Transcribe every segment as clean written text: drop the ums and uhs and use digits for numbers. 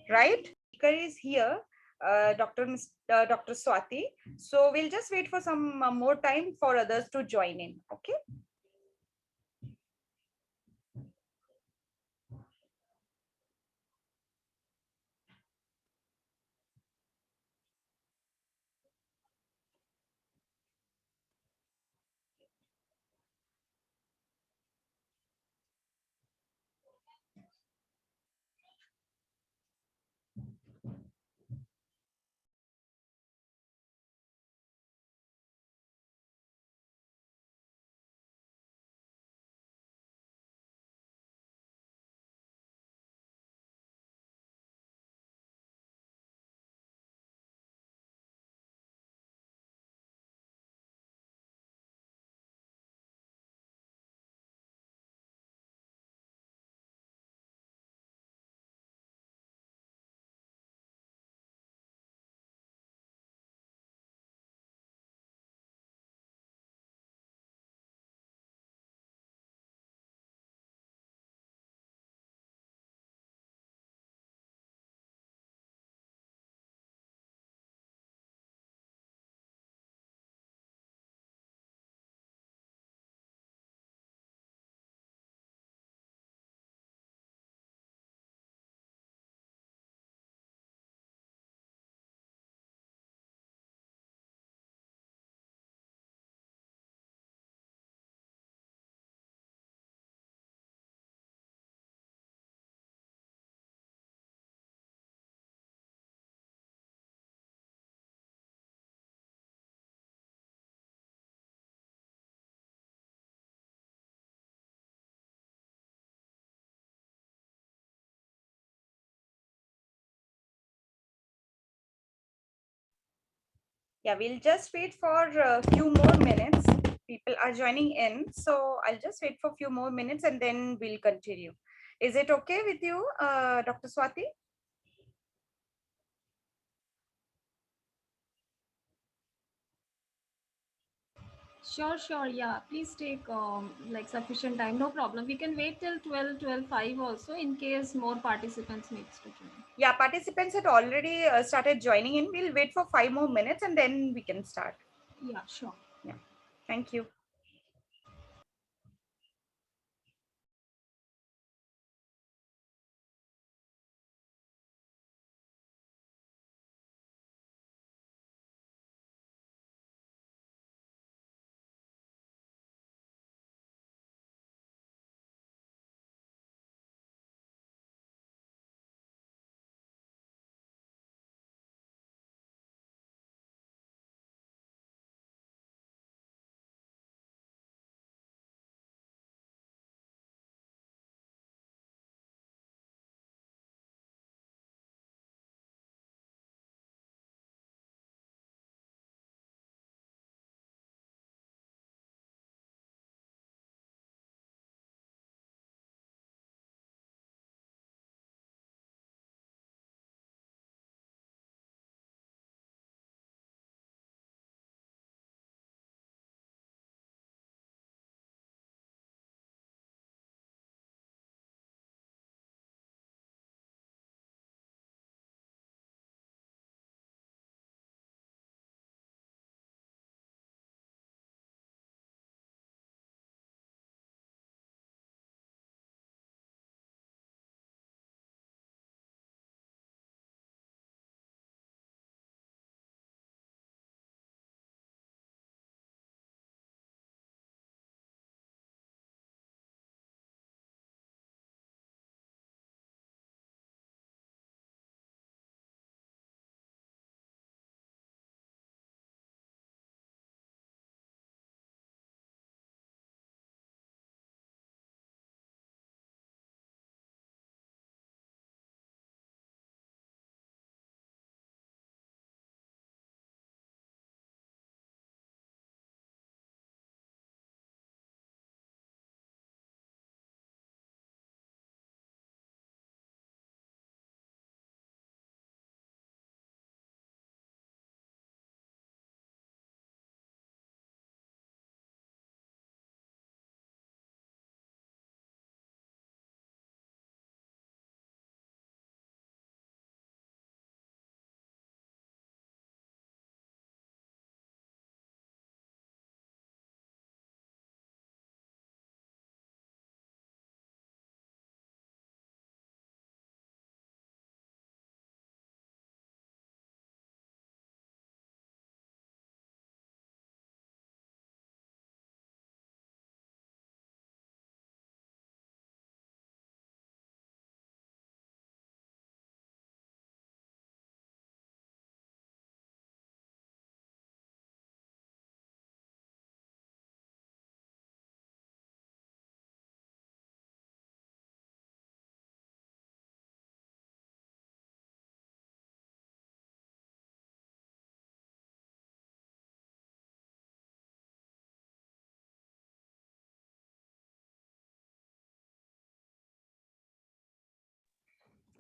right? Speaker is here, Dr. Swati. So we'll just wait for some more time for others to join in. Okay. Yeah, we'll just wait for a few more minutes. People are joining in, so I'll just wait for a few more minutes and then we'll continue. Is it okay with you, Dr. Swati? Sure, sure. Yeah, please take like sufficient time. No problem. We can wait till 12, 12:05 also in case more participants needs to join. Yeah, participants had already started joining in. We'll wait for 5 more minutes and then we can start. Yeah, sure. Yeah, thank you.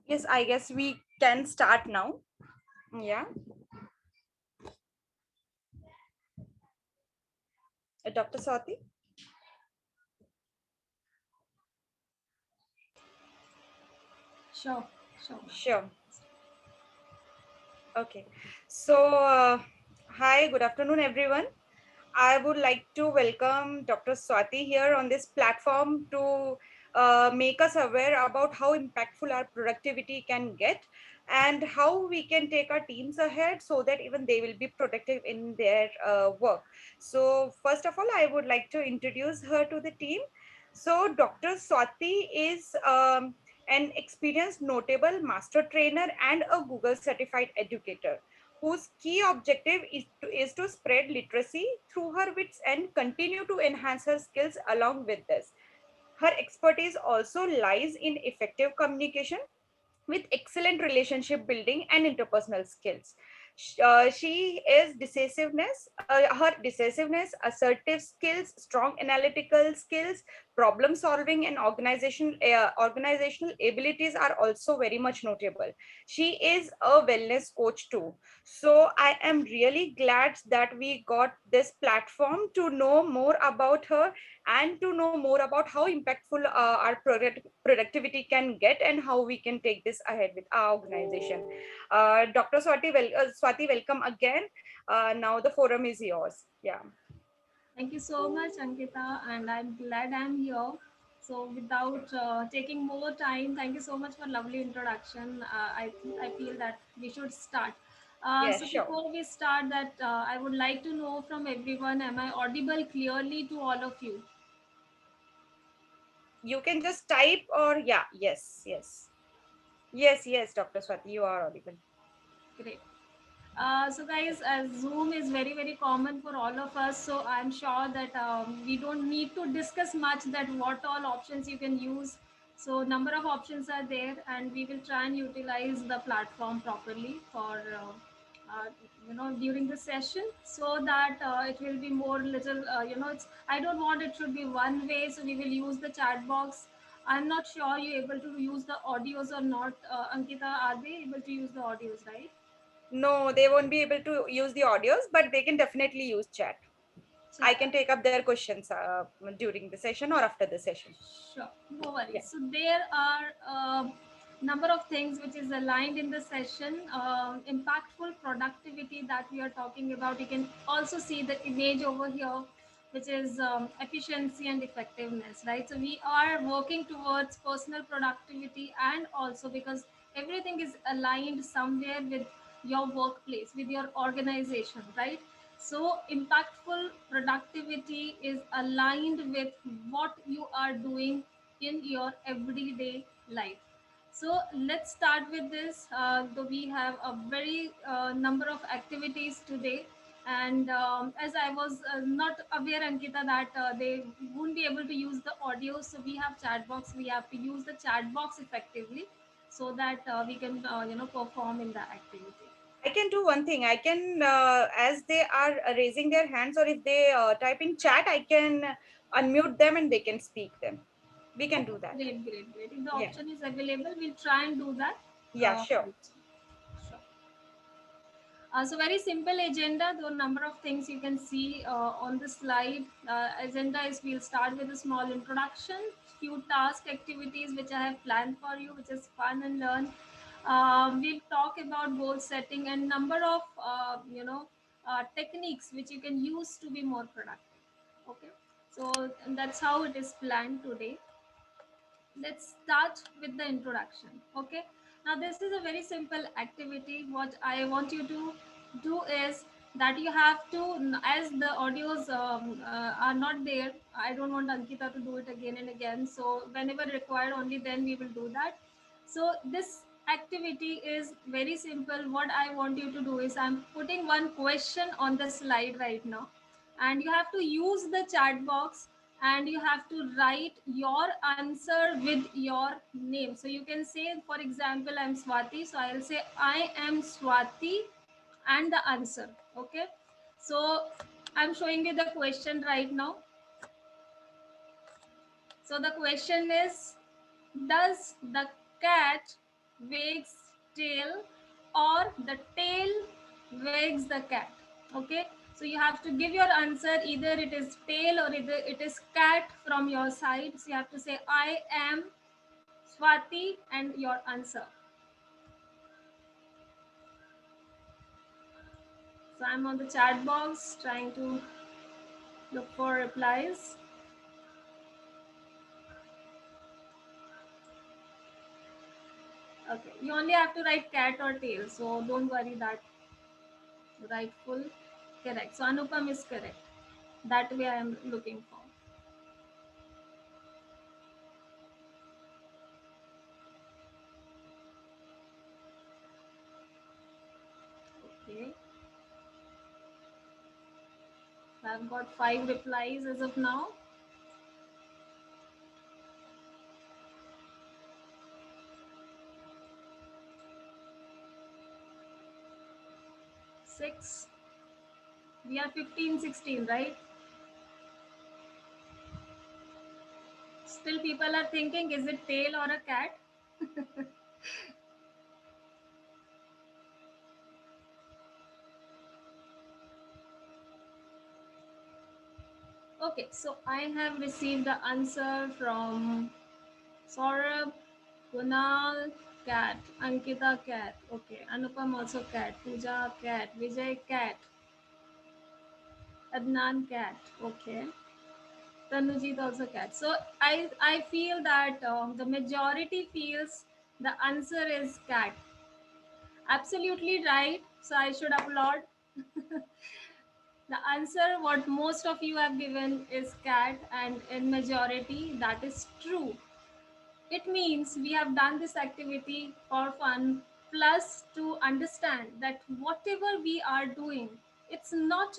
Yes, I guess we can start now. Yeah. Dr. Swati? Sure, sure. Sure. Okay. So, hi, good afternoon, everyone. I would like to welcome Dr. Swati here on this platform to make us aware about how impactful our productivity can get and how we can take our teams ahead so that even they will be productive in their work. So, first of all, I would like to introduce her to the team. So, Dr. Swati is an experienced, notable master trainer and a Google certified educator whose key objective is to spread literacy through her wits and continue to enhance her skills along with this. Her expertise also lies in effective communication with excellent relationship building and interpersonal skills. She is her decisiveness, assertive skills, strong analytical skills, problem solving, and organizational abilities are also very much notable. She is a wellness coach too. So I am really glad that we got this platform to know more about her and to know more about how impactful our productivity can get and how we can take this ahead with our organization. Dr. Swati, welcome again. Now the forum is yours. Yeah. Thank you so much, Ankita, and I'm glad I'm here. So, without taking more time, thank you so much for lovely introduction. I feel that we should start. Yeah, So, sure. before we start, that I would like to know from everyone: am I audible clearly to all of you? You can just type or yeah, yes, yes. Yes, yes, Dr. Swati, you are audible. Great. So guys, as Zoom is very, very common for all of us, so I'm sure that we don't need to discuss much that what all options you can use. So number of options are there, and we will try and utilize the platform properly for uh, during the session, so that it will be more little it's, I don't want it should be one way, so we will use the chat box. I'm not sure you're able to use the audios or not. Ankita, are they able to use the audios, right? No, they won't be able to use the audios, but they can definitely use chat. I can take up their questions during the session or after the session. Sure, no Yeah. worries. So there are number of things which is aligned in the session. Impactful productivity that we are talking about. You can also see the image over here, which is efficiency and effectiveness, right? So we are working towards personal productivity, and also because everything is aligned somewhere with your workplace, with your organization, right? So, impactful productivity is aligned with what you are doing in your everyday life. So, let's start with this. Though we have a very number of activities today, and as I was not aware, Ankita, that they won't be able to use the audio, so we have chat box. We have to use the chat box effectively so that we can perform in the activity. I can do one thing. I can, as they are raising their hands, or if they type in chat, I can unmute them and they can speak them. We can Okay, do that. great, great, great. If the Yeah. option is available, we'll try and do that. Yeah, sure. Also. Sure. So very simple agenda. Though number of things you can see on the slide. Agenda is we'll start with a small introduction, few task activities which I have planned for you, which is fun and learn. We'll talk about goal setting and number of techniques which you can use to be more productive. Okay, so and that's how it is planned today. Let's start with the introduction. Okay, now this is a very simple activity. What I want you to do is that you have to, as the audios are not there, I don't want Ankita to do it again and again, so whenever required only then we will do that. So this activity is very simple. What I want you to do is I'm putting one question on the slide right now, and you have to use the chat box, and you have to write your answer with your name. So you can say, for example, I'm Swati, so I'll say I am Swati and the answer. Okay, so I'm showing you the question right now. So the question is, does the cat wags tail, or the tail wags the cat. Okay, so you have to give your answer, either it is tail or either it is cat from your side. So you have to say I am Swati and your answer. So I'm on the chat box trying to look for replies. Okay, you only have to write cat or tail, so don't worry that write full. Correct. So Anupam is correct. That way I am looking for. Okay. I've got 5 replies as of now. Six. We are 15, 16, right? Still people are thinking, is it tail or a cat? Okay, so I have received the answer from Saurabh, Kunal, cat, Ankita, cat. Okay, Anupam also cat, Pooja, cat, Vijay, cat, Adnan, cat. Okay. Tanujit also cat. So I feel that the majority feels the answer is cat. Absolutely right. So I should applaud. The answer what most of you have given is cat, and in majority that is true. It means we have done this activity for fun, plus to understand that whatever we are doing, it's not,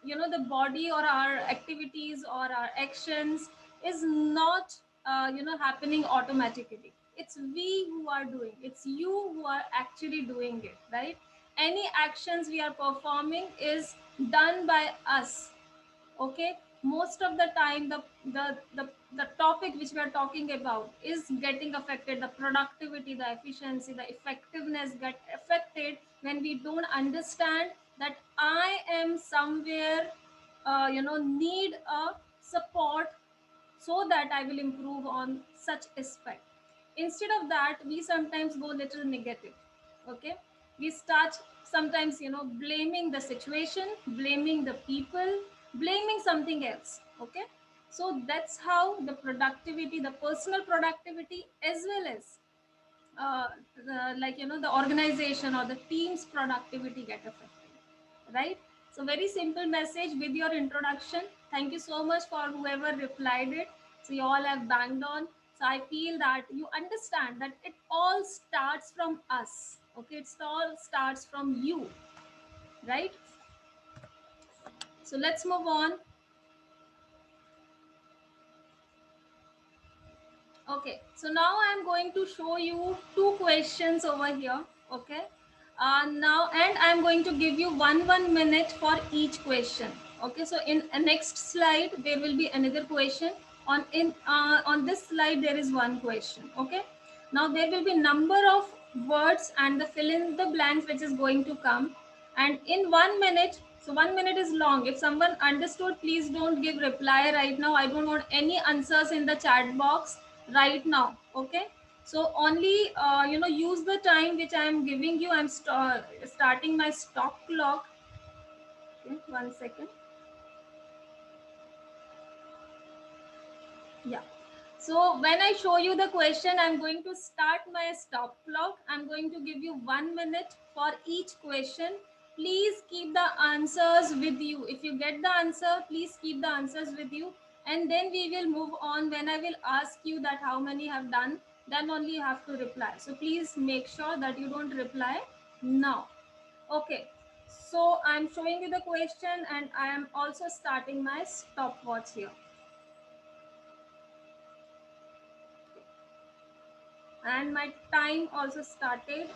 the body or our activities or our actions is not, happening automatically. It's we who are doing, it's you who are actually doing it, right? Any actions we are performing is done by us. Okay, most of the time the topic which we are talking about is getting affected, the productivity, the efficiency, the effectiveness get affected when we don't understand that I am somewhere, need a support so that I will improve on such aspect. Instead of that, we sometimes go little negative. Okay, we start sometimes, blaming the situation, blaming the people, blaming something else. Okay, so that's how the productivity, the personal productivity, as well as the organization or the team's productivity get affected, right? So very simple message with your introduction. Thank you so much for whoever replied it. So you all have banged on. So I feel that you understand that it all starts from us. Okay, it all starts from you, right? So let's move on. Okay, so now I'm going to show you 2 questions over here. Okay, now, and I'm going to give you 1 minute for each question. Okay, so in a next slide there will be another question. On this slide there is one question. Okay, now there will be number of words and the fill in the blanks which is going to come, and in 1 minute. So 1 minute is long. If someone understood, please don't give reply right now. I don't want any answers in the chat box right now. Okay, so only use the time which I am giving you. I'm starting my stop clock. Okay, 1 second. Yeah, so when I show you the question, I'm going to start my stop clock. I'm going to give you 1 minute for each question. Please keep the answers with you. If you get the answer, please keep the answers with you, and then we will move on. When I will ask you that how many have done, then only you have to reply. So please make sure that you don't reply now. Okay, so I'm showing you the question, and I am also starting my stopwatch here. And my time also started.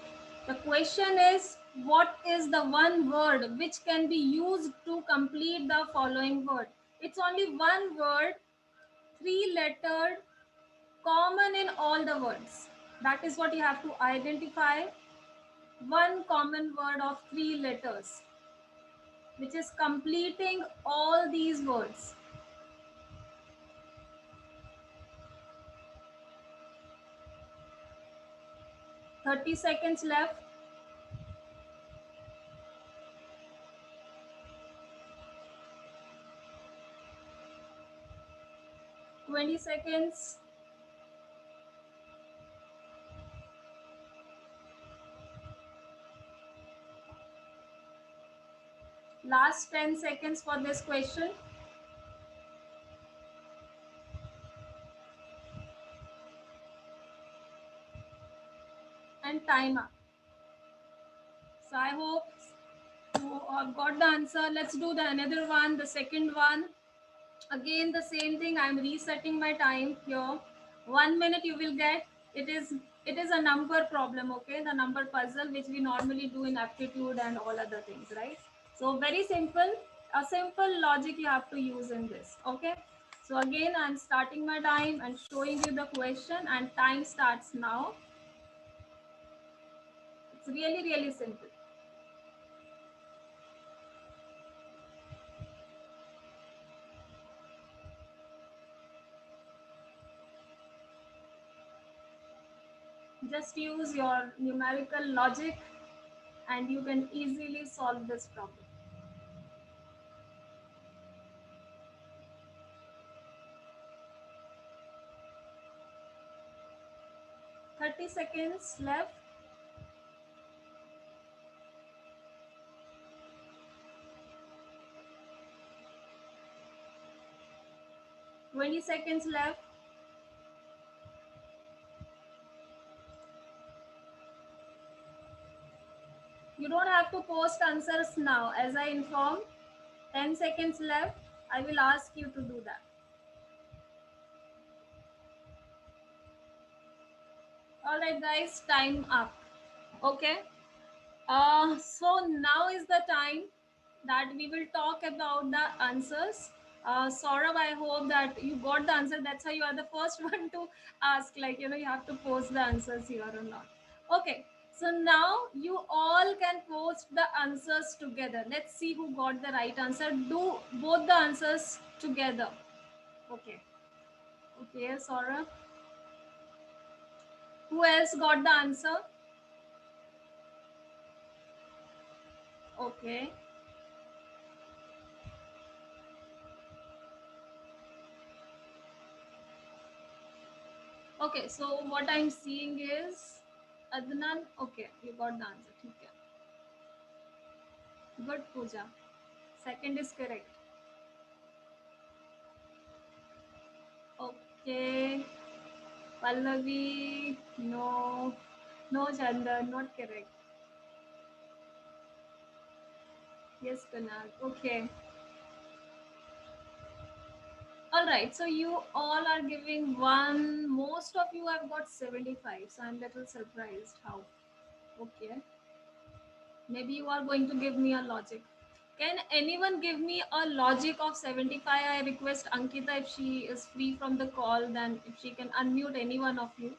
The question is, what is the one word which can be used to complete the following word? It's only one word, 3 lettered, common in all the words. That is what you have to identify. One common word of 3 letters, which is completing all these words. $30 left. $20. Last 10 seconds for this question. And time up. So I hope you have got the answer. Let's do the another one, the second one. Again, the same thing. I'm resetting my time here. 1 minute you will get. It is a number problem, okay? The number puzzle which we normally do in aptitude and all other things, right? So very simple. A simple logic you have to use in this, okay? So again, I'm starting my time and showing you the question, and time starts now. It's really, really simple. Just use your numerical logic and you can easily solve this problem. 30 seconds left. $20 left. You don't have to post answers now. As I informed, 10 seconds left. I will ask you to do that. All right, guys, time up. Okay. So now is the time that we will talk about the answers. Saurav, I hope that you got the answer. That's why you are the first one to ask, like, you have to post the answers here or not. Okay. So now you all can post the answers together. Let's see who got the right answer. Do both the answers together. Okay. Okay, Saurav. Who else got the answer? Okay. Okay, so what I'm seeing is Adnan. Okay, you got the answer. Okay. Good, Pooja. Second is correct. Okay. Pallavi, no. No, Chandan, not correct. Yes, Kunal. Okay. All right. So you all are giving one. Most of you have got 75. So I'm a little surprised. How? Okay. Maybe you are going to give me a logic. Can anyone give me a logic of 75? I request Ankita, if she is free from the call, then if she can unmute any one of you.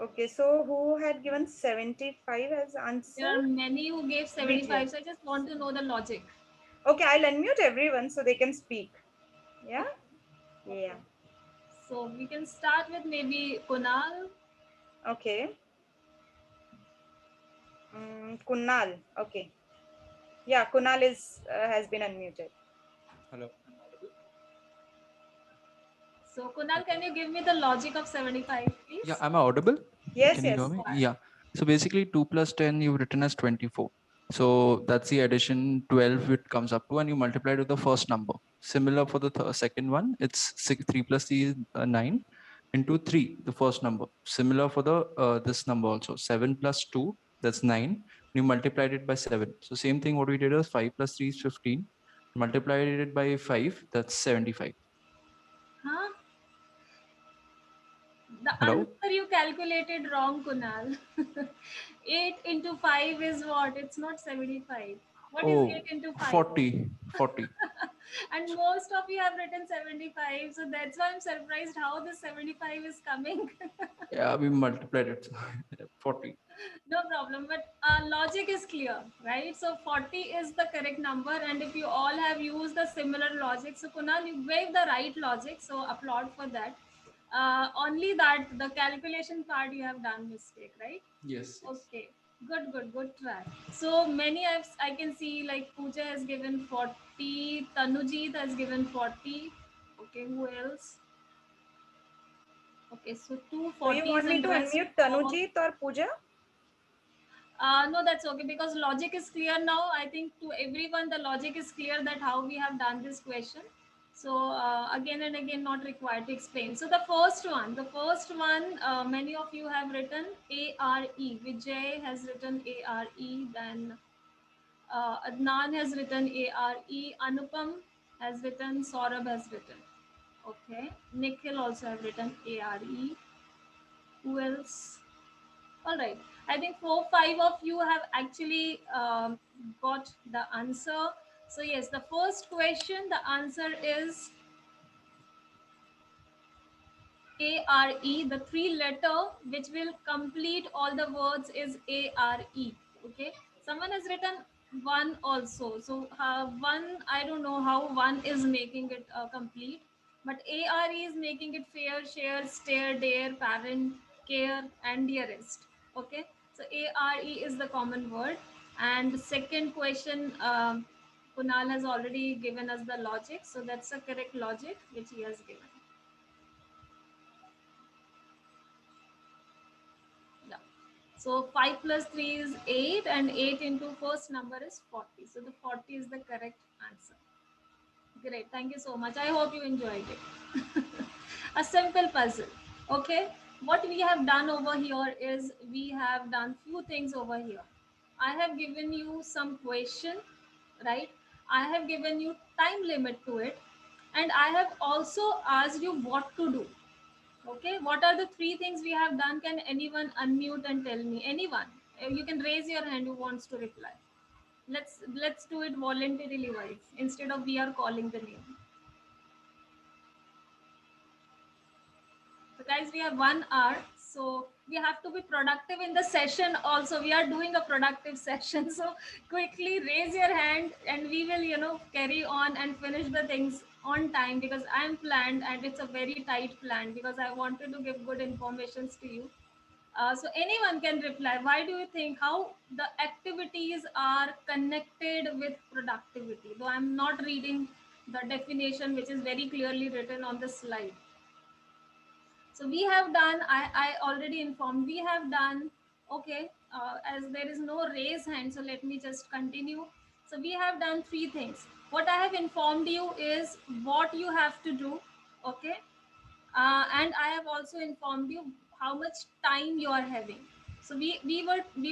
Okay, so who had given 75 as answer? There are many who gave 75, Vidya. so I just want to know the logic. Okay, I'll unmute everyone so they can speak. Yeah? Okay. Yeah. So we can start with maybe Kunal. Okay. Kunal. Okay. Yeah, Kunal has been unmuted. Hello. So Kunal, can you give me the logic of 75, please? Yeah, am I audible? Yes, Can you yes. hear me? Yeah. So basically 2 plus 10 you've written as 24. So that's the addition 12 it comes up to, and you multiply it with the first number. Similar for the second one, it's 3 plus 3 is 9 into 3, the first number. Similar for the this number also, 7 plus 2, that's 9. You multiplied it by 7. So same thing what we did was 5 plus 3 is 15. Multiplied it by 5, that's 75. Huh? The Hello? answer you calculated wrong, Kunal. 8 into 5 is what? It's not 75. What is 8 Oh, into 5? 40. 40. And most of you have written 75. So that's why I'm surprised how this 75 is coming. Yeah, we multiplied it. 40. No problem. But logic is clear, right? So 40 is the correct number. And if you all have used the similar logic, so Kunal, you gave the right logic. So applaud for that. Only that the calculation part you have done mistake, right? Yes. Okay, good try. So many I can see like Pooja has given 40, Tanujit has given 40. Okay, who else? Okay, so two Do you want 40s me and to rest unmute of. Tanujit or Pooja? No, that's okay because logic is clear now. I think to everyone the logic is clear that how we have done this question. So again and again, not required to explain. So the first one, many of you have written ARE. Vijay has written ARE. Then Adnan has written ARE. Anupam has written. Saurabh has written. Okay. Nikhil also have written ARE. Who else? All right. I think 4, 5 of you have actually got the answer. So yes, the first question, the answer is ARE. The 3 letter which will complete all the words is ARE. Okay. Someone has written one also. So one, I don't know how one is making it complete, but ARE is making it fair, share, stare, dare, parent, care, and dearest. Okay. So ARE is the common word. And the second question, Kunal has already given us the logic. So that's the correct logic which he has given. Yeah. So 5 plus 3 is 8 and 8 into first number is 40. So the 40 is the correct answer. Great. Thank you so much. I hope you enjoyed it. A simple puzzle. Okay. What we have done over here is we have done few things over here. I have given you some question, right? I have given you time limit to it. And I have also asked you what to do. Okay, what are the 3 things we have done? Can anyone unmute and tell me? Anyone? You can raise your hand who wants to reply. Let's do it voluntarily wise instead of we are calling the name. So guys, we have 1 hour, so we have to be productive in the session. Also, we are doing a productive session. So quickly raise your hand, and we will carry on and finish the things on time because I'm planned and it's a very tight plan because I wanted to give good informations to you. So anyone can reply. Why do you think how the activities are connected with productivity? Though I'm not reading the definition, which is very clearly written on the slide. So we have done. I already informed. We have done. Okay. As there is no raise hand, so let me just continue. So we have done 3 things. What I have informed you is what you have to do. Okay, and I have also informed you how much time you are having. So we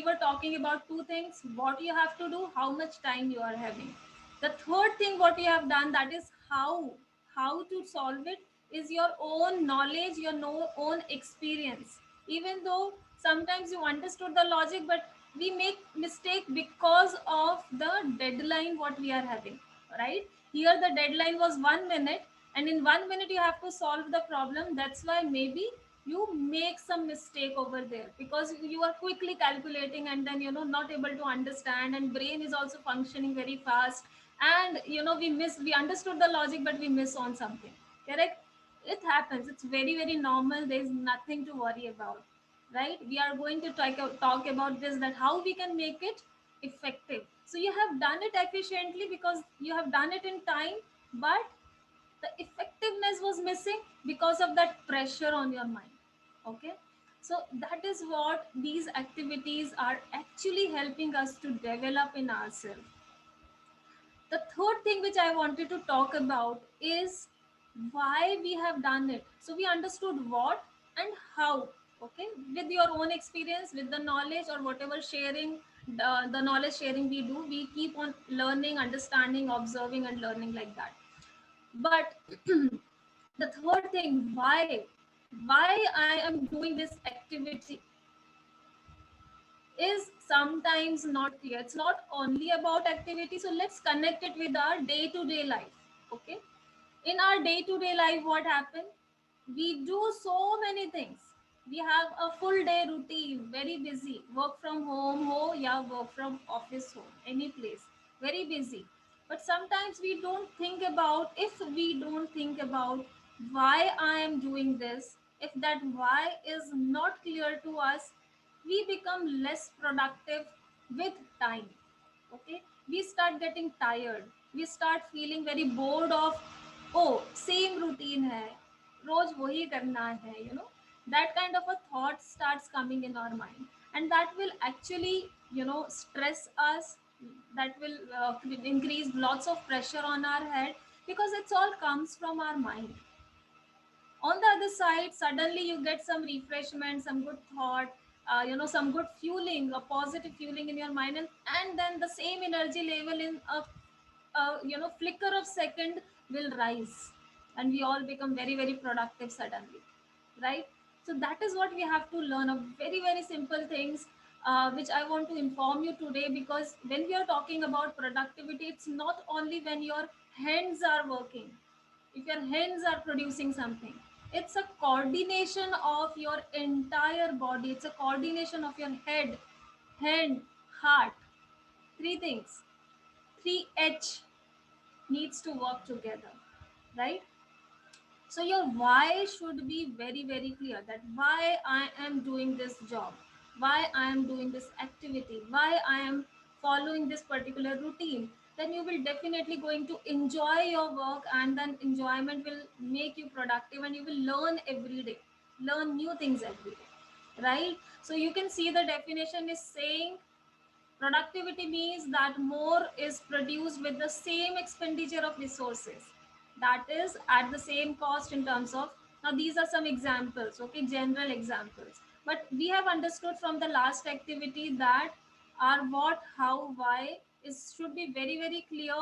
were talking about 2 things: what you have to do, how much time you are having. The third thing what you have done, that is how to solve it, is your own knowledge, your own experience. Even though sometimes you understood the logic, but we make mistake because of the deadline what we are having, right? Here the deadline was 1 minute, and in 1 minute you have to solve the problem. That's why maybe you make some mistake over there because you are quickly calculating and then not able to understand, and brain is also functioning very fast, and we understood the logic but we miss on something. Correct? It happens. It's very very normal. There's nothing to worry about, right? We are going to talk about this, that how we can make it effective. So you have done it efficiently because you have done it in time, but the effectiveness was missing because of that pressure on your mind. Okay, so that is what these activities are actually helping us to develop in ourselves. The third thing which I wanted to talk about is why we have done it. So we understood what and how. Okay, with your own experience, with the knowledge or whatever sharing, the knowledge sharing we do, we keep on learning, understanding, observing and learning like that. But the third thing, why I am doing this activity is sometimes not clear. It's not only about activity, so let's connect it with our day to day life. Okay, in our day-to-day life, what happens? We do so many things. We have a full day routine, very busy. Work from home, yeah, work from office, home, any place, very busy. But sometimes we don't think about, if we don't think about why I am doing this, if that why is not clear to us, we become less productive with time. Okay, we start getting tired, we start feeling very bored of, oh, same routine hai, रोज वही करना है, that kind of a thought starts coming in our mind, and that will actually, stress us. That will increase lots of pressure on our head, because it's all comes from our mind. On the other side, suddenly you get some refreshment, some good thought, some good fueling, a positive fueling in your mind, and then the same energy level in a flicker of second will rise, and we all become very very productive suddenly, right? So that is what we have to learn, of very very simple things, which I want to inform you today, because when we are talking about productivity, it's not only when your hands are working, if your hands are producing something, it's a coordination of your entire body, it's a coordination of your head, hand, heart, three things, 3H needs to work together, right? So your why should be very very clear, that why I am doing this job, why I am doing this activity, why I am following this particular routine. Then you will definitely going to enjoy your work, and then enjoyment will make you productive, and you will learn every day, learn new things every day, right? So you can see the definition is saying productivity means that more is produced with the same expenditure of resources. That is at the same cost in terms of, now these are some examples, okay, general examples. But we have understood from the last activity that our what, how, why is should be very, very clear,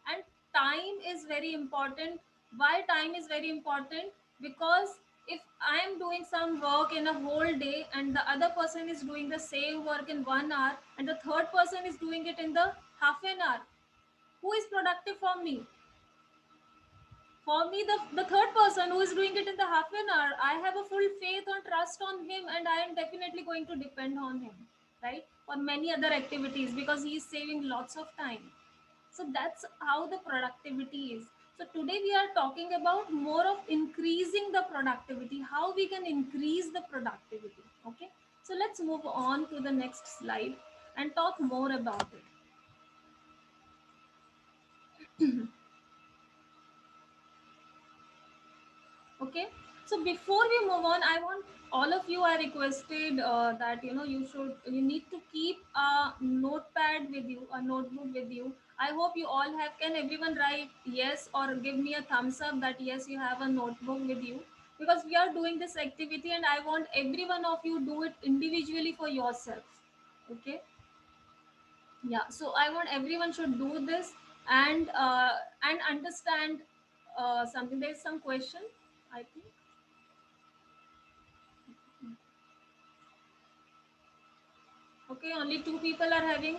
and time is very important. Why time is very important? Because if I am doing some work in a whole day, and the other person is doing the same work in 1 hour, and the third person is doing it in the half an hour, who is productive for me? For me, the third person who is doing it in the half an hour, I have a full faith or trust on him, and I am definitely going to depend on him, right? For many other activities, because he is saving lots of time. So that's how the productivity is. So today we are talking about more of increasing the productivity, how we can increase the productivity. Okay, so let's move on to the next slide and talk more about it. Okay, so before we move on, I want all of you, I requested that you need to keep a notepad with you, a notebook with you. I hope you all have. Can everyone write yes or give me a thumbs up that yes, you have a notebook with you? Because we are doing this activity, and I want every one of you do it individually for yourself. Okay, yeah, so I want everyone should do this, and understand something. There is some question, I think. Okay, only two people are having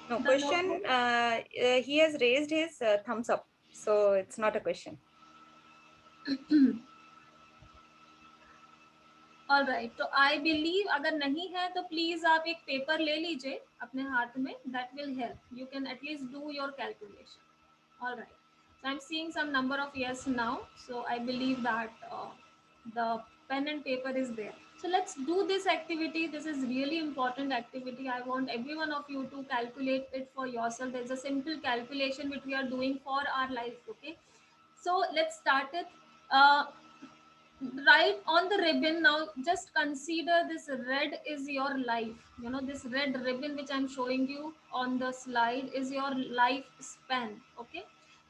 No the question. notebook. He has raised his thumbs up, so it's not a question. All right, तो I believe अगर नहीं है तो please आप एक paper ले लीजिए अपने हाथ में. That will help. You can at least do your calculation. All right. So I'm seeing some number of yes now. So I believe that the pen and paper is there. So let's do this activity. This is really important activity. I want every one of you to calculate it for yourself. There's a simple calculation which we are doing for our life. Okay. So let's start it. Uh, right on the ribbon, now just consider this red is your life. This red ribbon which I'm showing you on the slide is your life span. Okay,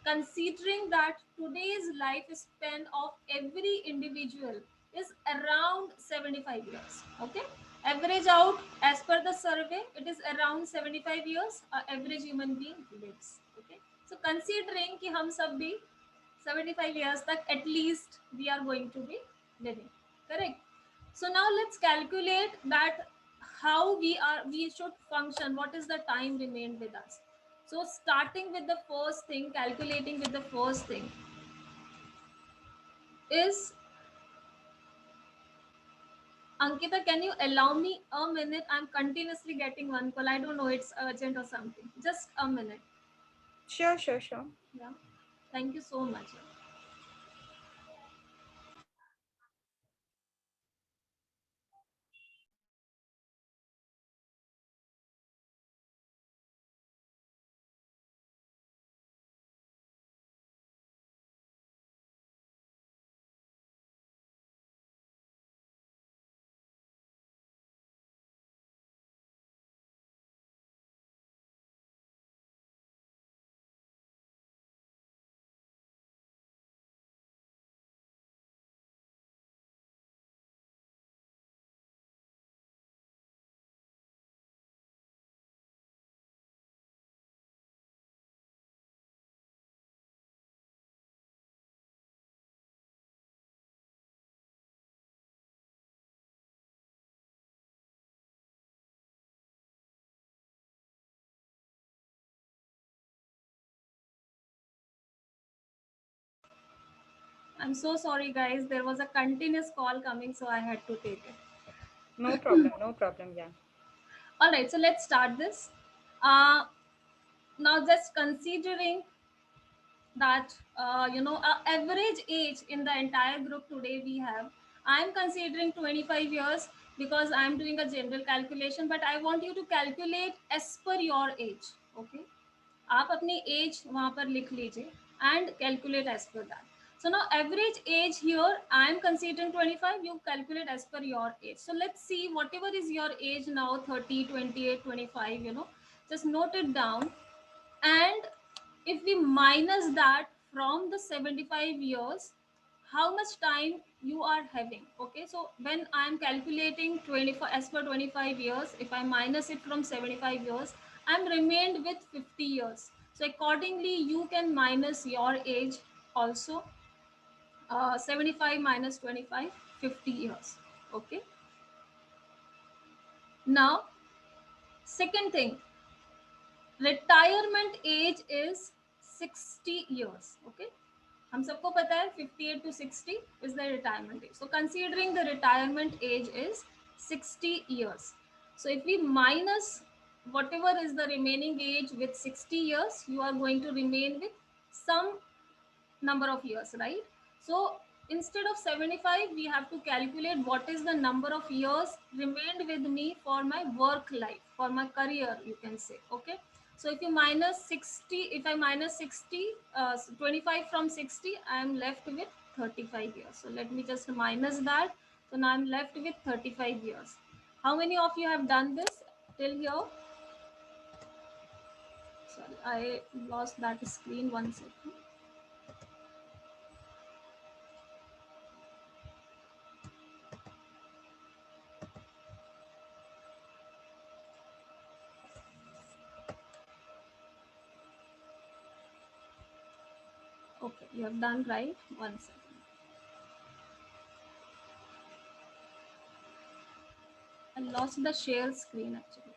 considering that today's life span of every individual is around 75 years. Okay, average out as per the survey, it is around 75 years average human being lives. Okay, so considering कि हम सब भी 75 years tak at least we are going to be living, correct? So now let's calculate that how we should function, what is the time remained with us. So starting with the first thing, calculating with the first thing is, Ankita, can you allow me a minute? I'm continuously getting one call. I don't know, it's urgent or something. Just a minute. Sure, sure, sure. Yeah. Thank you so much. I'm so sorry, guys. There was a continuous call coming, so I had to take it. No problem, no problem. Yeah. All right, so let's start this. Uh, Now, just considering that, average age in the entire group today we have, I'm considering 25 years because I'm doing a general calculation, but I want you to calculate as per your age. Okay, आप अपनी as वहां पर लिख लीजिए and calculate as per that. So now average age here, I am considering 25, you calculate as per your age. So let's see, whatever is your age now, 30, 28, 25, just note it down. And if we minus that from the 75 years, how much time you are having. Okay, so when I am calculating 24 as per 25 years, if I minus it from 75 years, I'm remained with 50 years. So accordingly you can minus your age also. 75 minus 25, 50 years. Okay, now second thing, retirement age is 60 years. Okay, हम सबको पता है 58 to 60 is the retirement age. So considering the retirement age is 60 years. So if we minus whatever is the remaining age with 60 years, you are going to remain with some number of years, right? So instead of 75, we have to calculate what is the number of years remained with me for my work life, for my career, you can say. Okay, so if you minus 60, if I minus 60, 25 from 60, I am left with 35 years. So let me just minus that. So now I'm left with 35 years. How many of you have done this till here? Sorry, I lost that screen. 1 second. Okay, you have done right. 1 second. I lost the share screen actually.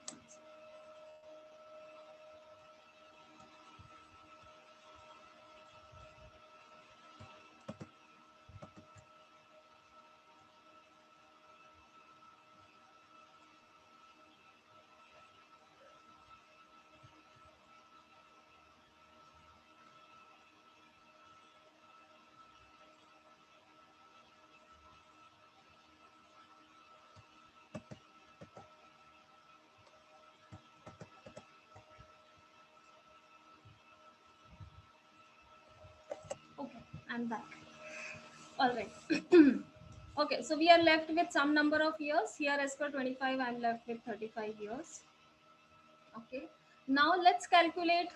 Okay, I'm back. All right. Okay, so we are left with some number of years. Here as per 25, I'm left with 35 years. Okay, now let's calculate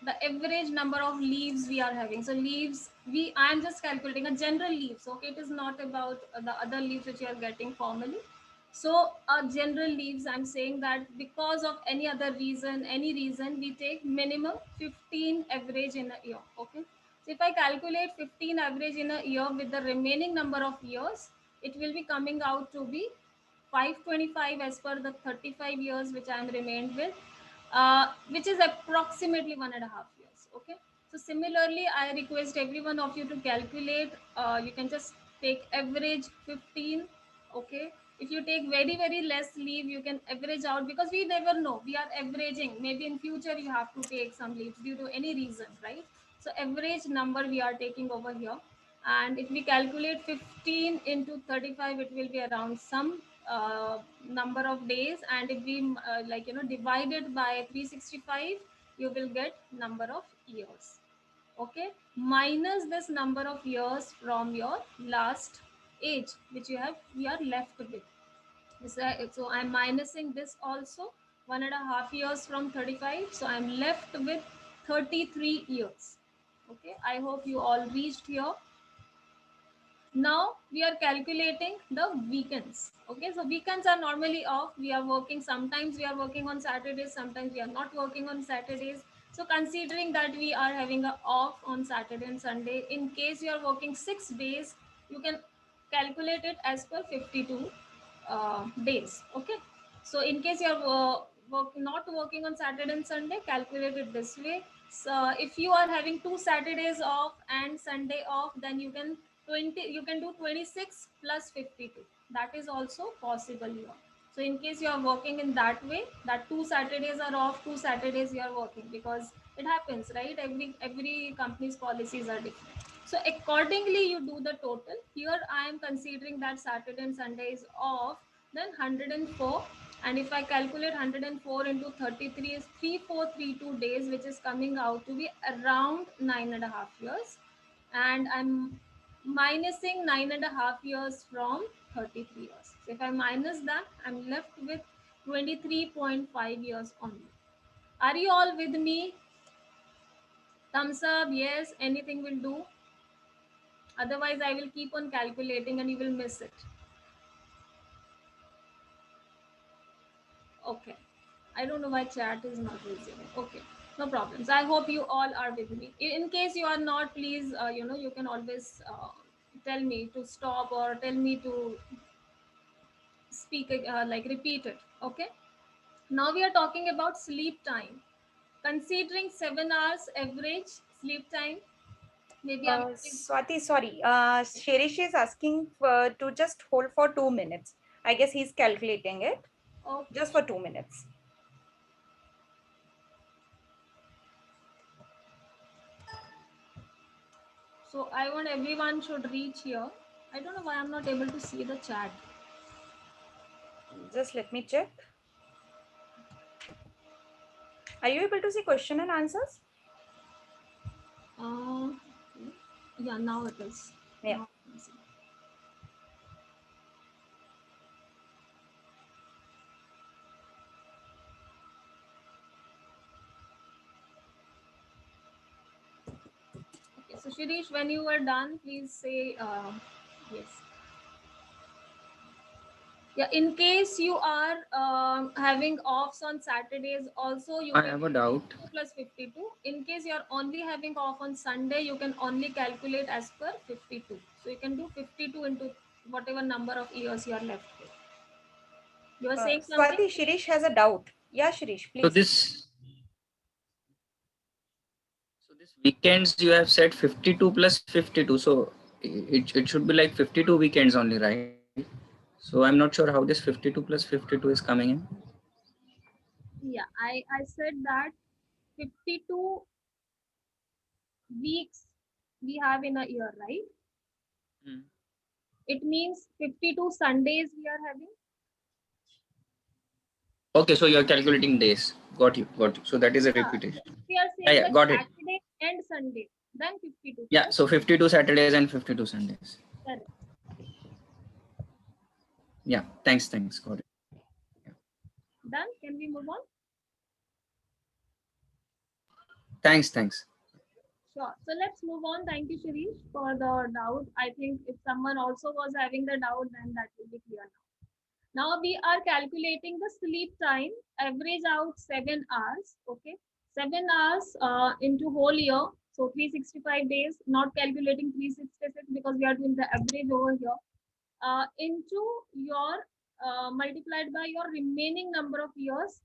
the average number of leaves we are having. So leaves, I am just calculating a general leaves. Okay, it is not about the other leaves which you are getting formally. So general leaves, I'm saying that because of any other reason, we take minimum 15 average in a year. Okay, so if I calculate 15 average in a year with the remaining number of years, it will be coming out to be 525 as per the 35 years which I am remained with. which is approximately 1.5 years. Okay. So similarly, I request every one of you to calculate. You can just take average 15. Okay. If you take very less leave, you can average out, because we never know. We are averaging. Maybe in future you have to take some leaves due to any reason, right? So average number we are taking over here. And if we calculate 15 into 35, it will be around some number of days. And if we divide it by 365, you will get number of years. Okay, minus this number of years from your last age which we are left with. So I'm minusing this also, 1.5 years from 35, so I'm left with 33 years. Okay, I hope you all reached here. Now we are calculating the weekends. Okay, so weekends are normally off. We are working, sometimes we are working on Saturdays, sometimes we are not working on Saturdays. So considering that we are having a off on Saturday and Sunday, in case you are working 6 days, you can calculate it as per 52 days. Okay, so in case you are not working on Saturday and Sunday, calculate it this way. So if you are having 2 Saturdays off and Sunday off, then you can do 26 plus 52. That is also possible here. So in case you are working in that way, that 2 Saturdays are off, 2 Saturdays you are working, because it happens, right? Every company's policies are different. So accordingly you do the total. Here I am considering that Saturday and Sunday is off, then 104. And if I calculate 104 into 33 is 3432 days, which is coming out to be around 9.5 years. And I'm minusing 9.5 years from 33 years. So if I minus that, I'm left with 23.5 years only. Are you all with me? Thumbs up, yes, anything will do. Otherwise, I will keep on calculating and you will miss it. Okay. I don't know why chat is not visible. Okay, no problems. I hope you all are with me. In case you are not, please, you can always tell me to stop or tell me to speak, repeat it. Okay. Now we are talking about sleep time. Considering 7 hours average sleep time, maybe I'm Swati, sorry. Shirish is asking to just hold for 2 minutes. I guess he's calculating it. okay. Just for 2 minutes. So I want everyone should reach here. I don't know why I'm not able to see the chat. Just let me check. Are you able to see question and answers? Yeah, now it is. Yeah. Now I can see. Okay, so Shirish, when you are done, please say yes. Yeah, in case you are having offs on Saturdays, also you I can have a doubt. 52 plus 52. In case you are only having off on Sunday, you can only calculate as per 52. So you can do 52 into whatever number of years you are left with. You are saying something? Swati, Shirish has a doubt. Yeah, Shirish, So please. this weekends you have said 52 plus 52. So it should be like 52 weekends only, right? So I'm not sure how this 52 plus 52 is coming in. Yeah, I said that 52 weeks we have in a year, right? It means 52 Sundays we are having. Okay, so you're calculating days. Got you. So that is a repetition. We are saying that Got it. Saturday and Sunday, then 52. Yeah, so 52 Saturdays and 52 Sundays. Correct. Yeah, thanks. Got it. Done. Can we move on? Thanks. Sure. So let's move on. Thank you, Shirish, for the doubt. I think if someone also was having the doubt, then that will be clear now. Now we are calculating the sleep time, average out 7 hours. Okay. 7 hours into whole year. So 365 days, not calculating 366 because we are doing the average over here. Into your multiplied by your remaining number of years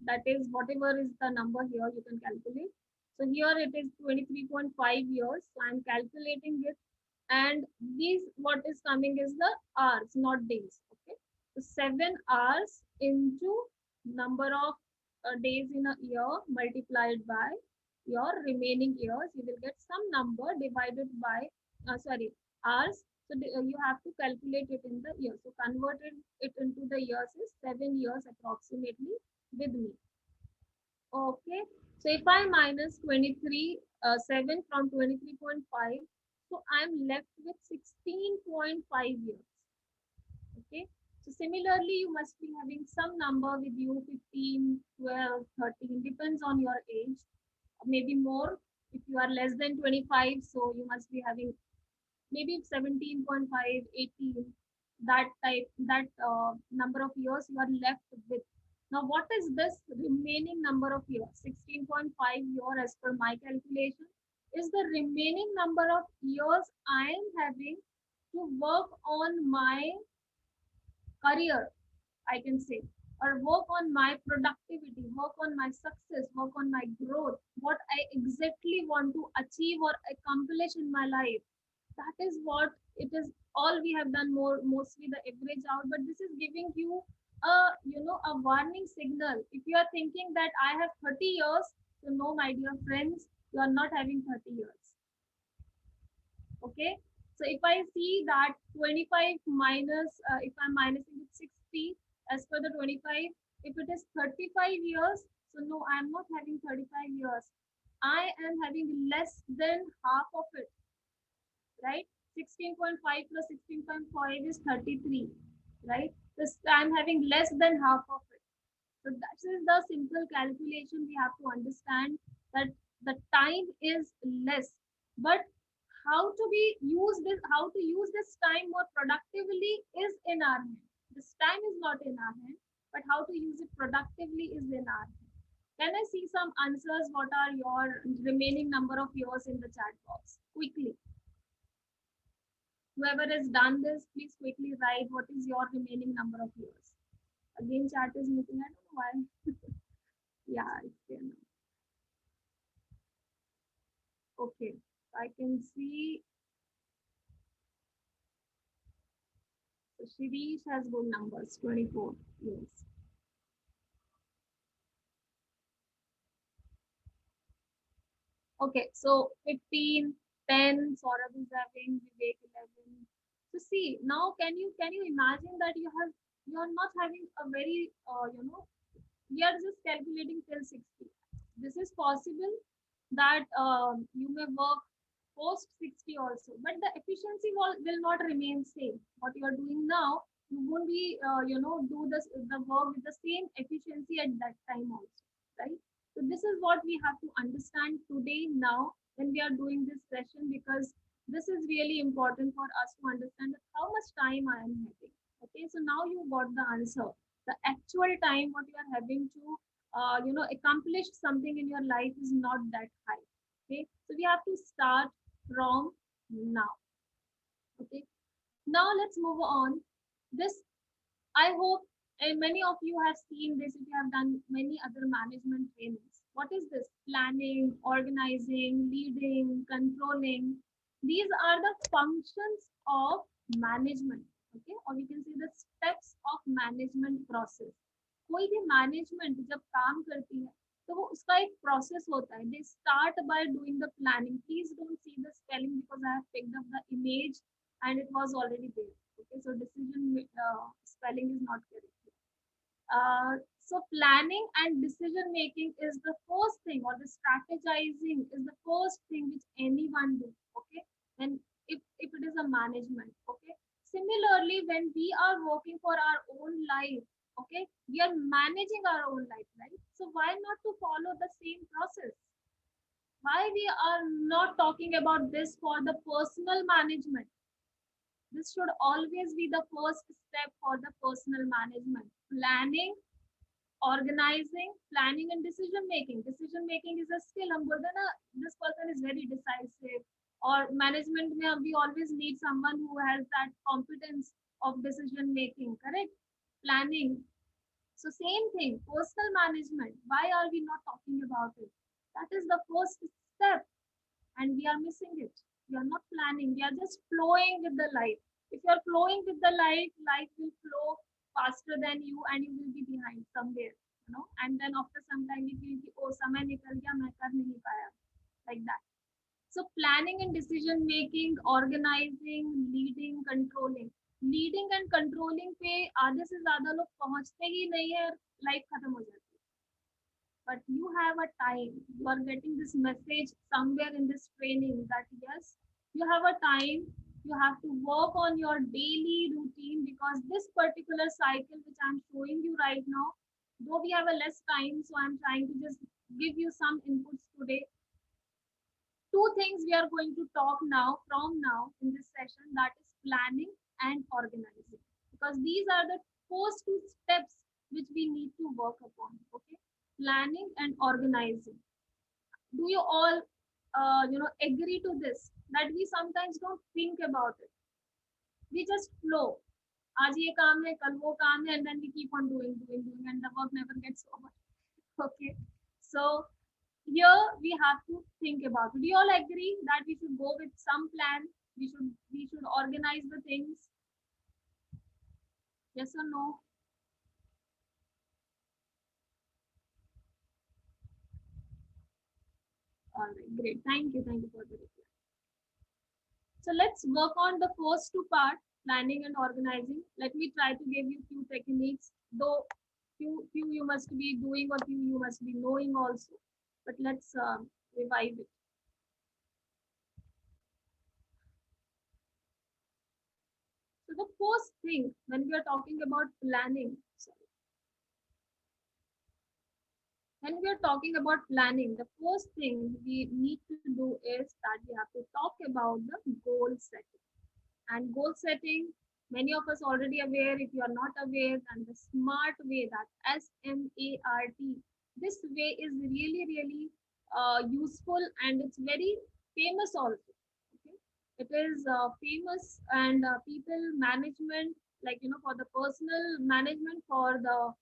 that is whatever is the number here, you can calculate. So here it is 23.5 years. So I'm calculating it, and these what is coming is the hours, not days. Okay, so 7 hours into number of days in a year multiplied by your remaining years, you will get some number divided by sorry, hours. So you have to calculate it in the year. So converted it into the years is 7 years approximately with me. Okay, so if I minus 7 from 23.5, so I'm left with 16.5 years. Okay, so similarly, you must be having some number with you, 15, 12, 13, depends on your age, maybe more. If you are less than 25, so you must be having maybe 17.5, 18, that type, that number of years you are left with. Now, what is this remaining number of years? 16.5 year as per my calculation is the remaining number of years I am having to work on my career, I can say, or work on my productivity, work on my success, work on my growth, what I exactly want to achieve or accomplish in my life. That is what it is. All we have done more mostly the average out, but this is giving you a, a warning signal. If you are thinking that I have 30 years, so no, my dear friends, you are not having 30 years. Okay, so if I see that 25 minus, if I'm minusing with 60 as per the 25, if it is 35 years, so no, I'm not having 35 years, I am having less than half of it, right? 16.5 plus 16.5 is 33, right? This I'm having less than half of it. So that is the simple calculation we have to understand, that the time is less, but how to use this time more productively is in our hand. This time is not in our hand, but how to use it productively is in our hand. Can I see some answers? What are your remaining number of years in the chat box? Quickly. Whoever has done this, please quickly write what is your remaining number of years. Again, chat is missing. I don't know why. Yeah, it's there now. Okay, I can see. So Shirish has good numbers, 24 years. Okay, so 15, 10, Saurabh is having, Vivek 11. So see, now can you imagine that you're not having a very we are just calculating till 60. This is possible that you may work post 60 also, but the efficiency will not remain same. What you are doing now, you won't be do the work with the same efficiency at that time also, right? So this is what we have to understand today now when we are doing this session, because this is really important for us to understand that how much time I am having. Okay, so now you got the answer. The actual time what you are having to accomplish something in your life is not that high. Okay, so we have to start from now. Okay, now let's move on. This, I hope, many of you have seen this if you have done many other management trainings. What is this? Planning, organizing, leading, controlling. These are the functions of management. Okay, or we can say the steps of management process. कोई भी management जब काम करती है तो वो उसका एक प्रोसेस होता है. They start by doing the planning. Please don't see the spelling because I have picked up the image and it was already there. Okay, so decision spelling is not correct. So planning and decision making is the first thing, or the strategizing is the first thing which anyone do. Okay, and if it is a management. Okay, similarly when we are working for our own life, okay, we are managing our own life, right? So why not to follow the same process? Why we are not talking about this for the personal management? This should always be the first step for the personal management. Planning, organizing, planning and decision making. Decision making is a skill. हम बोलते हैं ना, this person is very decisive. Or management में we always need someone who has that competence of decision making. Correct? Planning. So same thing, personal management. Why are we not talking about it? That is the first step, and we are missing it. We are not planning. We are just flowing with the life. If you are flowing with the life, life will flow faster than you, and you will be behind somewhere. You know, and then after some time, you will be, oh, समय निकल गया, मैं कर नहीं पाया, like that. So planning and decision making, organizing, leading, controlling. Leading and controlling पे आधे से ज्यादा लोग पहुंचते ही नहीं है, लाइफ खत्म हो जाती है. But you have a time, you are getting this message somewhere in this training that yes, you have a time, you have to work on your daily routine, because this particular cycle which I'm showing you right now, though we have a less time, so I'm trying to just give you some inputs today. Two things we are going to talk now from now in this session, that is planning and organizing, because these are the first two steps which we need to work upon. Okay, planning and organizing. Do you all agree to this, that we sometimes don't think about it, we just flow. आज ये काम है, कल वो काम है, and then we keep on doing, and the work never gets over. Okay, so here we have to think about it. Do you all agree that we should go with some plan? We should organize the things. Yes or no? All right, great. Thank you for the reply. So let's work on the first two part, planning and organizing. Let me try to give you few techniques, though few you must be doing or few you must be knowing also. But let's revive it. So the first thing when we are talking about planning, when we are talking about planning, the first thing we need to do is that we have to talk about the goal setting. And goal setting, many of us already aware. If you are not aware, then the SMART way, that SMART, this way is really useful, and it's very famous also. Okay, it is famous, and people management, like for the personal management, for the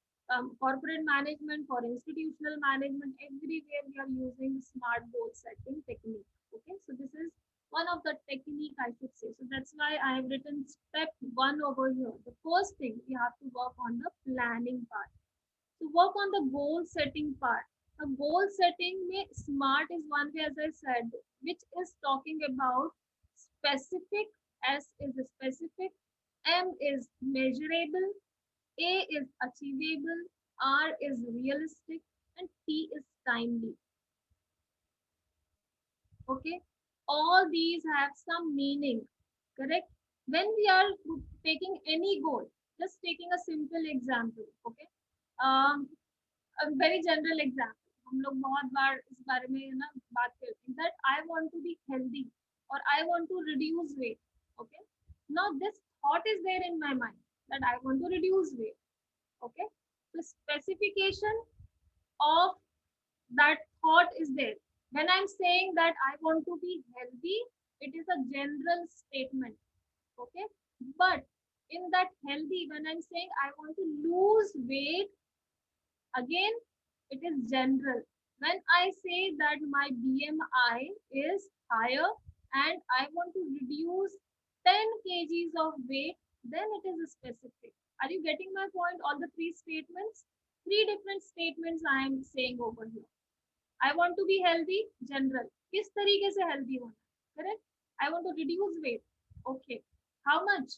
corporate management, for institutional management, everywhere we are using SMART goal setting technique. Okay, so this is one of the technique, I should say. So that's why I have written step 1 over here. The first thing we have to work on the planning part. So work on the goal setting part. The goal setting में SMART is one way, as I said, which is talking about specific. S is specific, M is measurable, A is achievable, R is realistic, and T is timely. Okay, all these have some meaning, correct? When we are taking any goal, just taking a simple example. Okay, a very general example, हम लोग बहुत बार इस बारे में ना बात करते हैं, that I want to be healthy or I want to reduce weight. Okay, now this thought is there in my mind that I want to reduce weight. Okay, the specification of that thought is there. When I'm saying that I want to be healthy, it is a general statement. Okay, but in that healthy, when I'm saying I want to lose weight, again it is general. When I say that my BMI is higher and I want to reduce 10 kgs of weight, then it is specific. Are you getting my point? All the three statements, three different statements I am saying over here. I want to be healthy, general. किस तरीके से healthy होना, correct? I want to reduce weight. Okay. How much?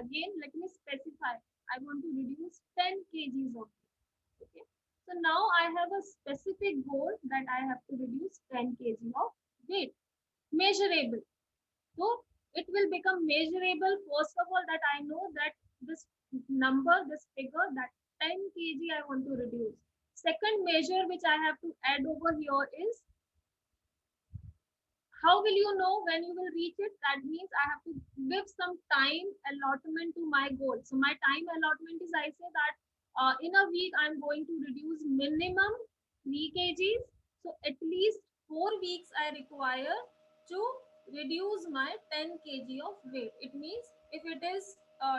Again, let me specify. I want to reduce 10 kgs of weight. Okay. So now I have a specific goal that I have to reduce 10 kg of weight. Measurable. So it will become measurable. First of all, that I know that this number, this figure, that 10 kg I want to reduce. Second measure which I have to add over here is, how will you know when you will reach it? That means I have to give some time allotment to my goal. So my time allotment is, I say that in a week I'm going to reduce minimum 3 kgs. So at least 4 weeks I require to reduce my 10 kg of weight. It means if it is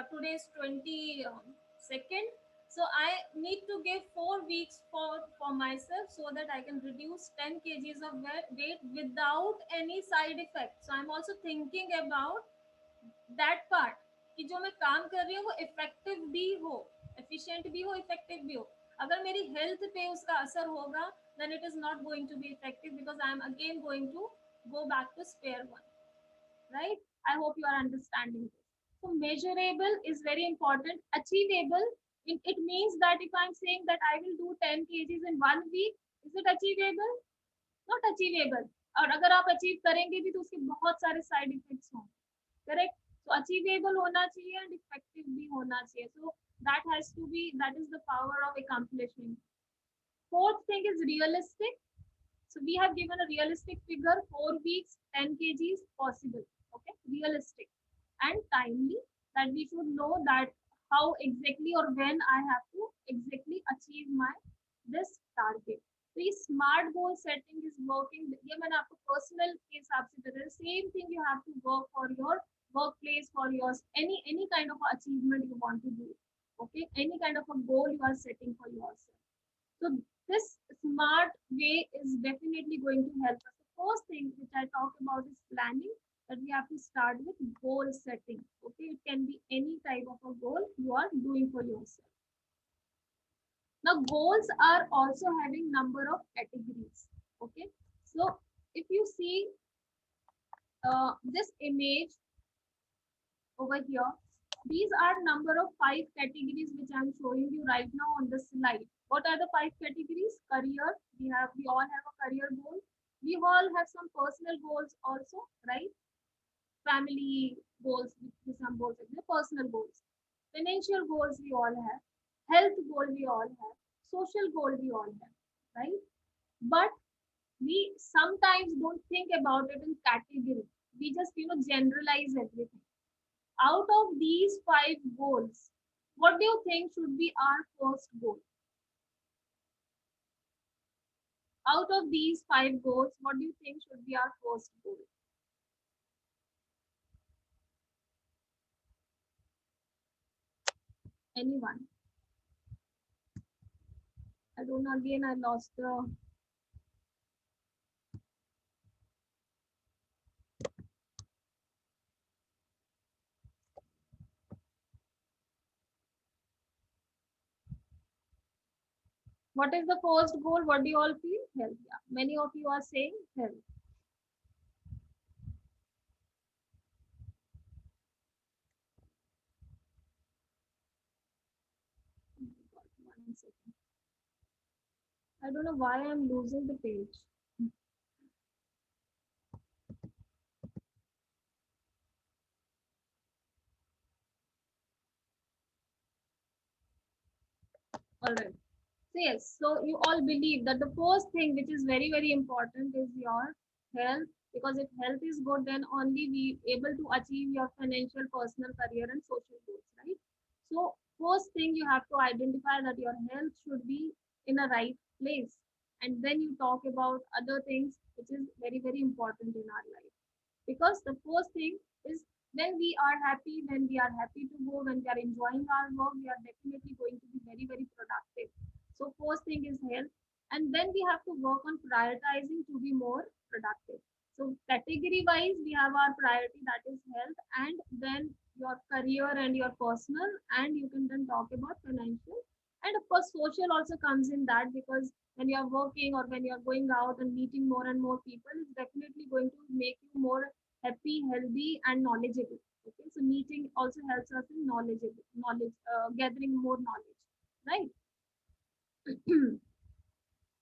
today's 22nd, So I need to give 4 weeks for myself so that I can reduce 10 kgs of weight without any side effect. So I'm also thinking about that part कि जो मैं काम कर रही हूँ वो effective भी हो, एफिशिएंट भी हो, इफेक्टिव भी हो. अगर मेरी हेल्थ पे उसका असर होगा then it is not going to be effective because I am again going to go back to square one, right? I hope you are understanding this. So measurable is very important. Achievable, it means that if I'm saying that I will do 10 kgs in 1 week, is it achievable? Not achievable. और अगर आप achieve करेंगे भी तो उसके बहुत सारे side effects होंगे, करेक्ट? So achievable होना चाहिए and effective भी होना चाहिए. So that has to be, that is the power of accomplishing. Fourth thing is realistic. So we have given a realistic figure, 4 weeks, 10 kgs possible. Okay, realistic and timely, that we should know that how exactly or when I have to exactly achieve my this target. So ये smart goal setting is working. ये मैंने आपको personal के हिसाब से बताया. Same thing you have to work for your workplace, for your any kind of achievement you want to do. Okay, any kind of a goal you are setting for yourself. So this smart way is definitely going to help us. The first thing which I talk about is planning, that we have to start with goal setting. Okay, it can be any type of a goal you are doing for yourself. Now goals are also having number of categories. Okay, so if you see this image over here, these are number of 5 categories which I'm showing you right now on the slide. What are the 5 categories? Career, we all have a career goal. We all have some personal goals also, right? Family goals, some goals, personal goals. Financial goals we all have. Health goal we all have. Social goal we all have, right? But we sometimes don't think about it in category. We just generalize everything. Out of these 5 goals, what do you think should be our first goal? Out of these 5 goals, what do you think should be our first goal? Anyone? I don't know, again I lost the... What is the first goal? What do you all feel? Health. Yeah. Many of you are saying health. One second. I don't know why I'm losing the page. All right. So yes, so you all believe that the first thing which is very, very important is your health, because if health is good, then only we able to achieve your financial, personal, career and social goals, right? So first thing you have to identify that your health should be in a right place. And then you talk about other things which is very, very important in our life. Because the first thing is, when we are happy, when we are happy to go, when we are enjoying our work, we are definitely going to be very, very productive. So first thing is health, and then we have to work on prioritizing to be more productive. So category wise, we have our priority, that is health, and then your career and your personal, and you can then talk about financial. And of course, social also comes in that, because when you are working or when you are going out and meeting more and more people, it's definitely going to make you more happy, healthy, and knowledgeable. Okay, so meeting also helps us in gathering more knowledge, right?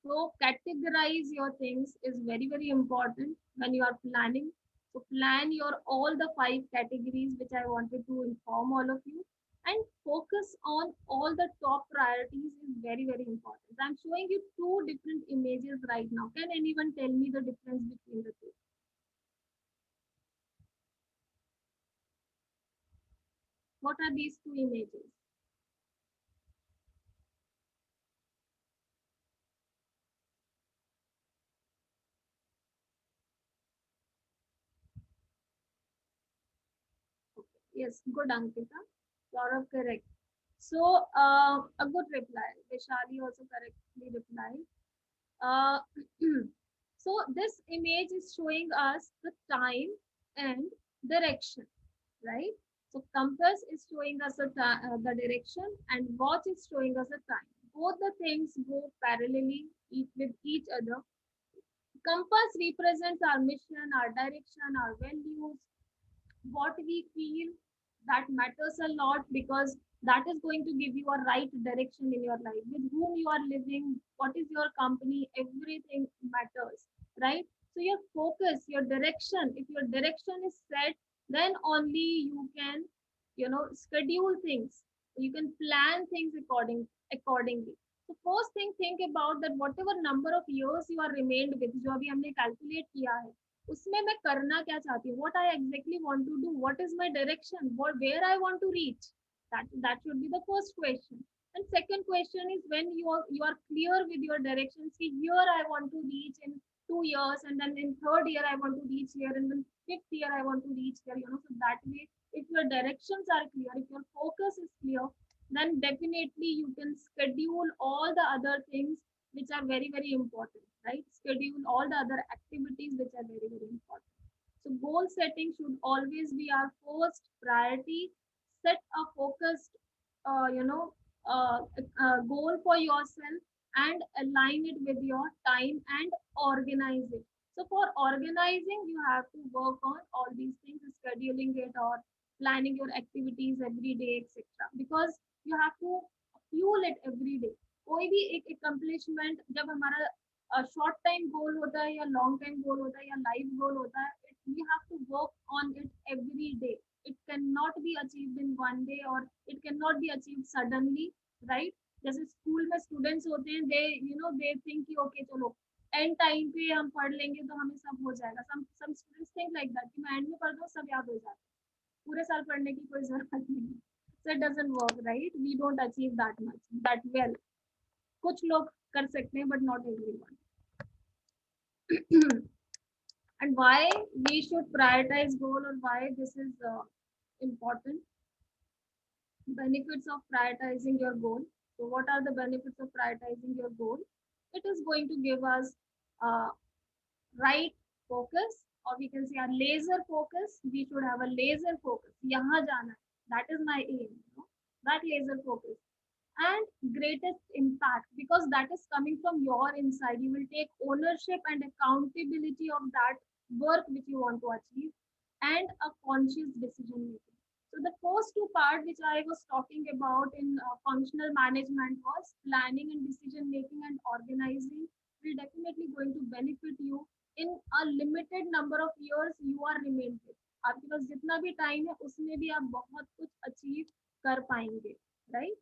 So categorize your things is very, very important when you are planning. So plan your all the 5 categories which I wanted to inform all of you, and focus on all the top priorities is very, very important. I'm showing you 2 different images right now. Can anyone tell me the difference between the two? What are these 2 images? Yes, good Ankita. Lot of correct. So a good reply. Vishali also correctly replied. Uh, so this image is showing us the time and direction, right? So compass is showing us the direction and watch is showing us the time. Both the things go parallelly with each other. Compass represents our mission, our direction, our values, what we feel. That matters a lot because that is going to give you a right direction in your life. With whom you are living, what is your company, everything matters, right? So your focus, your direction, if your direction is set, then only you can, schedule things. You can plan things accordingly. So first thing, think about that whatever number of years you are remained with, जो अभी हमने calculate किया है, उसमें मैं करना क्या चाहती हूँ, what I exactly want to do, what is my direction, where I want to reach. That should be the first question. And second question is when you are clear with your direction. See, here I want to reach in 2 years, and then in third year I want to reach here, and then fifth year I want to reach here. So that way, if your directions are clear, if your focus is clear, then definitely you can schedule all the other things which are very, very important, right? Schedule all the other activities which are very, very important. So goal setting should always be our first priority. Set a focused, goal for yourself and align it with your time and organize it. So for organizing, you have to work on all these things, scheduling it or planning your activities every day, etc. Because you have to fuel it every day. कोई भी एक accomplishment जब हमारा short time goal होता है या long time goal होता है या लाइफ गोल होता है, we have to work on it every day. It cannot be achieved in one day or it cannot be achieved suddenly, right? जैसे स्कूल में स्टूडेंट्स होते हैं, दे थिंक कि ओके चलो एंड टाइम पे हम पढ़ लेंगे तो हमें सब हो जाएगा. Some students think like that कि मैं एंड में पढ़ दूँ सब याद हो जाता है, पूरे साल पढ़ने की कोई जरूरत नहीं है. So it doesn't work, right? We don't achieve that much, that well. कुछ लोग कर सकते हैं, but not everyone. And why we should prioritize goal or why this is important. Benefits of prioritizing your goal. So what are the benefits of prioritizing your goal? It is going to give us uh, right focus, or we can say a laser focus. We should have a laser focus. यहाँ जाना है. That is my aim. That laser focus. And greatest impact, because that is coming from your inside. You will take ownership and accountability of that work which you want to achieve, and a conscious decision making. So the first two part which I was talking about in functional management was planning and decision making and organizing will definitely going to benefit you in a limited number of years you are remain with. आपके पास जितना भी time है उसमें भी आप बहुत कुछ achieve कर पाएंगे, right?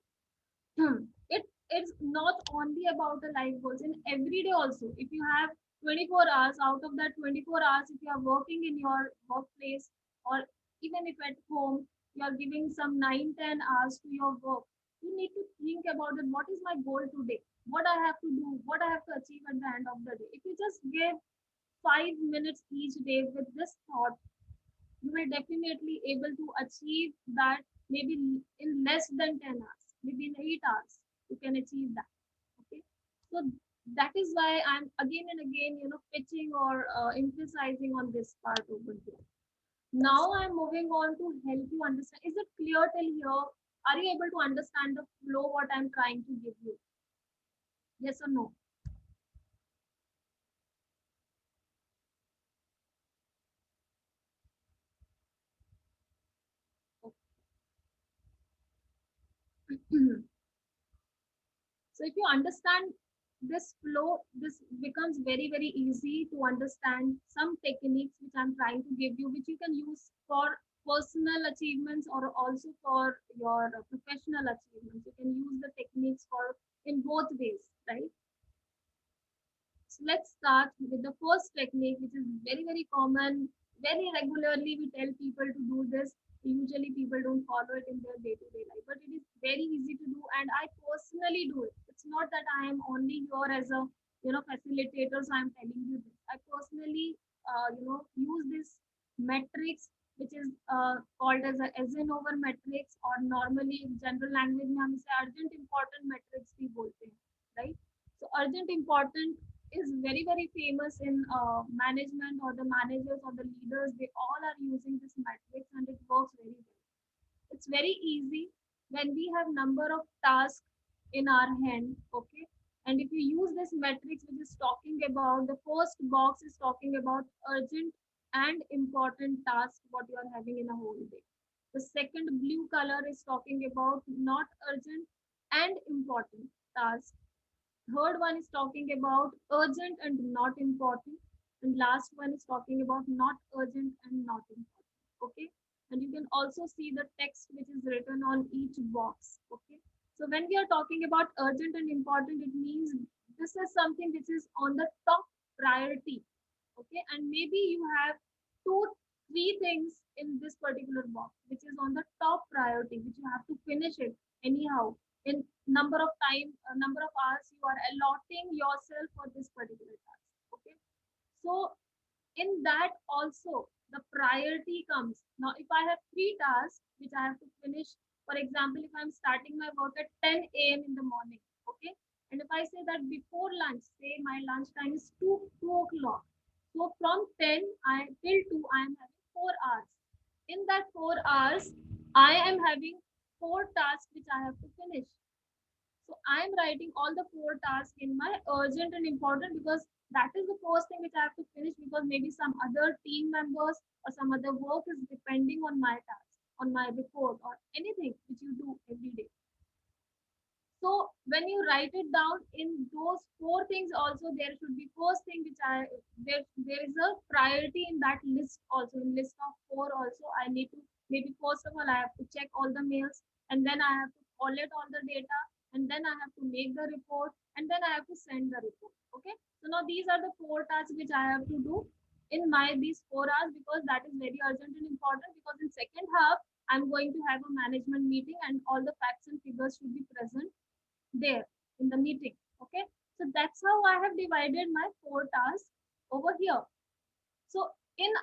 it is not only about the life goals. In every day also, if you have 24 hours, out of that 24 hours, if you are working in your workplace or even if at home you are giving some 9-10 hours to your work, you need to think about it. What is my goal today? What I have to do, what I have to achieve at the end of the day. If you just give 5 minutes each day with this thought, you will definitely able to achieve that maybe in less than 10 hours, maybe in 8 hours you can achieve that. Okay, so that is why I'm again and again pitching or emphasizing on this part over here. Now I'm moving on to help you understand. Is it clear till here? Are you able to understand the flow what I'm trying to give you? Yes or no? Okay. So if you understand this flow, this becomes very, very easy to understand some techniques which I'm trying to give you, which you can use for personal achievements or also for your professional achievements. You can use the techniques for in both ways, right? So let's start with the first technique, which is very, very common. Very regularly, we tell people to do this. Usually, people don't follow it in their day-to-day life, but it is very easy to do, and I personally do it. It's not that I am only here as a facilitator, so I'm telling you this. I personally, use this metrics which is called as a Eisenhower matrix, or normally in general language में हम इसे urgent important matrix भी बोलते हैं, right? So urgent important is very very famous in management, or the managers or the leaders, they all are using this matrix and it works very well. It's very easy when we have number of tasks in our hand, okay? And if you use this matrix, which is talking about, the first box is talking about urgent and important tasks what you are having in a whole day. The second blue color is talking about not urgent and important tasks. Third one is talking about urgent and not important. And last one is talking about not urgent and not important. Okay. And you can also see the text which is written on each box. Okay. So when we are talking about urgent and important, it means this is something which is on the top priority. Okay. And maybe you have two, three things in this particular box, which is on the top priority, which you have to finish it anyhow in number of time, number of hours you are allotting yourself for this particular task. Okay. So in that also the priority comes. Now, if I have three tasks which I have to finish, for example, if I'm starting my work at 10 a.m. in the morning, okay, and if I say that before lunch, say my lunch time is 2 o'clock. So from 10 till 2, I am having 4 hours. In that 4 hours, I am having four tasks which I have to finish. So I am writing all the four tasks in my urgent and important, because that is the first thing which I have to finish, because maybe some other team members or some other work is depending on my task, on my report, or anything which you do every day. So when you write it down in those four things, also there should be first thing which there is a priority in that list, also in list of four. Also I need to, maybe first of all I have to check all the mails, and then I have to collect all the data, and then I have to make the report, and then I have to send the report. Okay. So now these are the four tasks which I have to do in my these 4 hours, because that is very urgent and important, because in second half I'm going to have a management meeting and all the facts and figures should be present there in the meeting. Okay. So that's how I have divided my four tasks over here. So in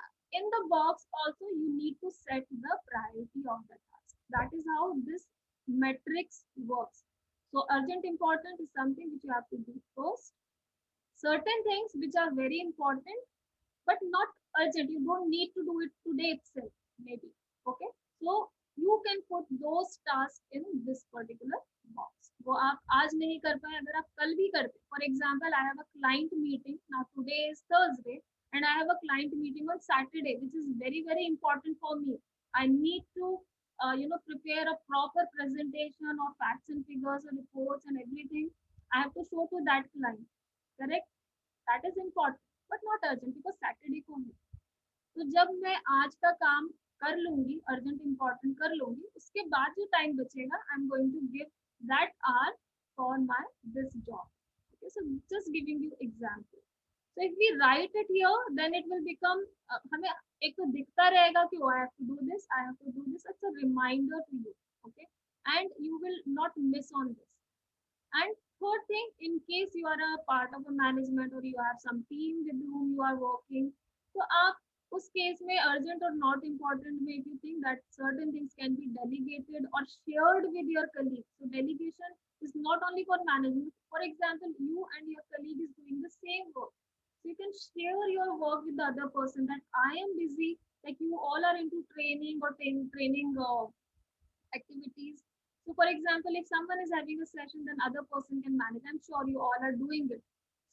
the box also you need to set the priority of the task. That is how this matrix works. So urgent important is something which you have to do first. Certain things which are very important but not urgent, you don't need to do it today itself, maybe. Okay. So you can put those tasks in this particular box. वो आप आज नहीं कर पाए, अगर आप कल भी करते. For example, I have a client meeting. Now today is Thursday and I have a client meeting on Saturday, which is very, very important for me. I need to prepare a proper presentation of facts and figures and reports and everything. I have to show to that client. Correct? That is important, but not urgent, because Saturday को है. तो जब मैं आज का काम कर लूंगी, urgent important कर लूंगी, उसके बाद जो time बचेगा, I'm going to give that hour for my this job. Okay, so just giving you example. So if we write it here, then it will become हमें एक तो दिखता रहेगा कि I have to do this, I have to do this. It's a reminder to you, okay, and you will not miss on this. And third thing, in case you are a part of a management or you have some team with whom you are working, so आप उस case में urgent or not important में, if you think that certain things can be delegated or shared with your colleagues. So delegation is not only for management. For example, you and your colleague is doing the same work. So you can share your work with the other person, that I am busy, like you all are into training or training activities. So for example, if someone is having a session, then other person can manage. I'm sure you all are doing it.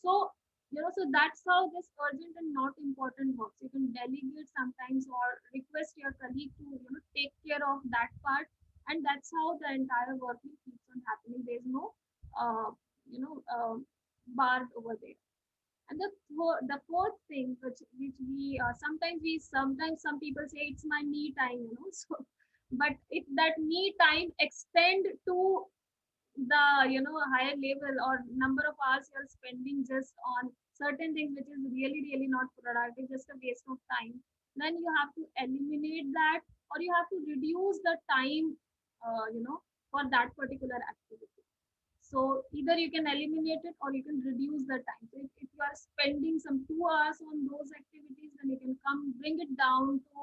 So, so that's how this urgent and not important works. You can delegate sometimes or request your colleague to, take care of that part. And that's how the entire working keeps on happening. There's no, bar over there. And the fourth thing, which we sometimes some people say it's my me time, so but if that me time extend to the higher level or number of hours you're spending just on certain things which is really really not productive, just a waste of time, then you have to eliminate that, or you have to reduce the time for that particular activity. So either you can eliminate it or you can reduce the time. So if you are spending some 2 hours on those activities, then you can bring it down to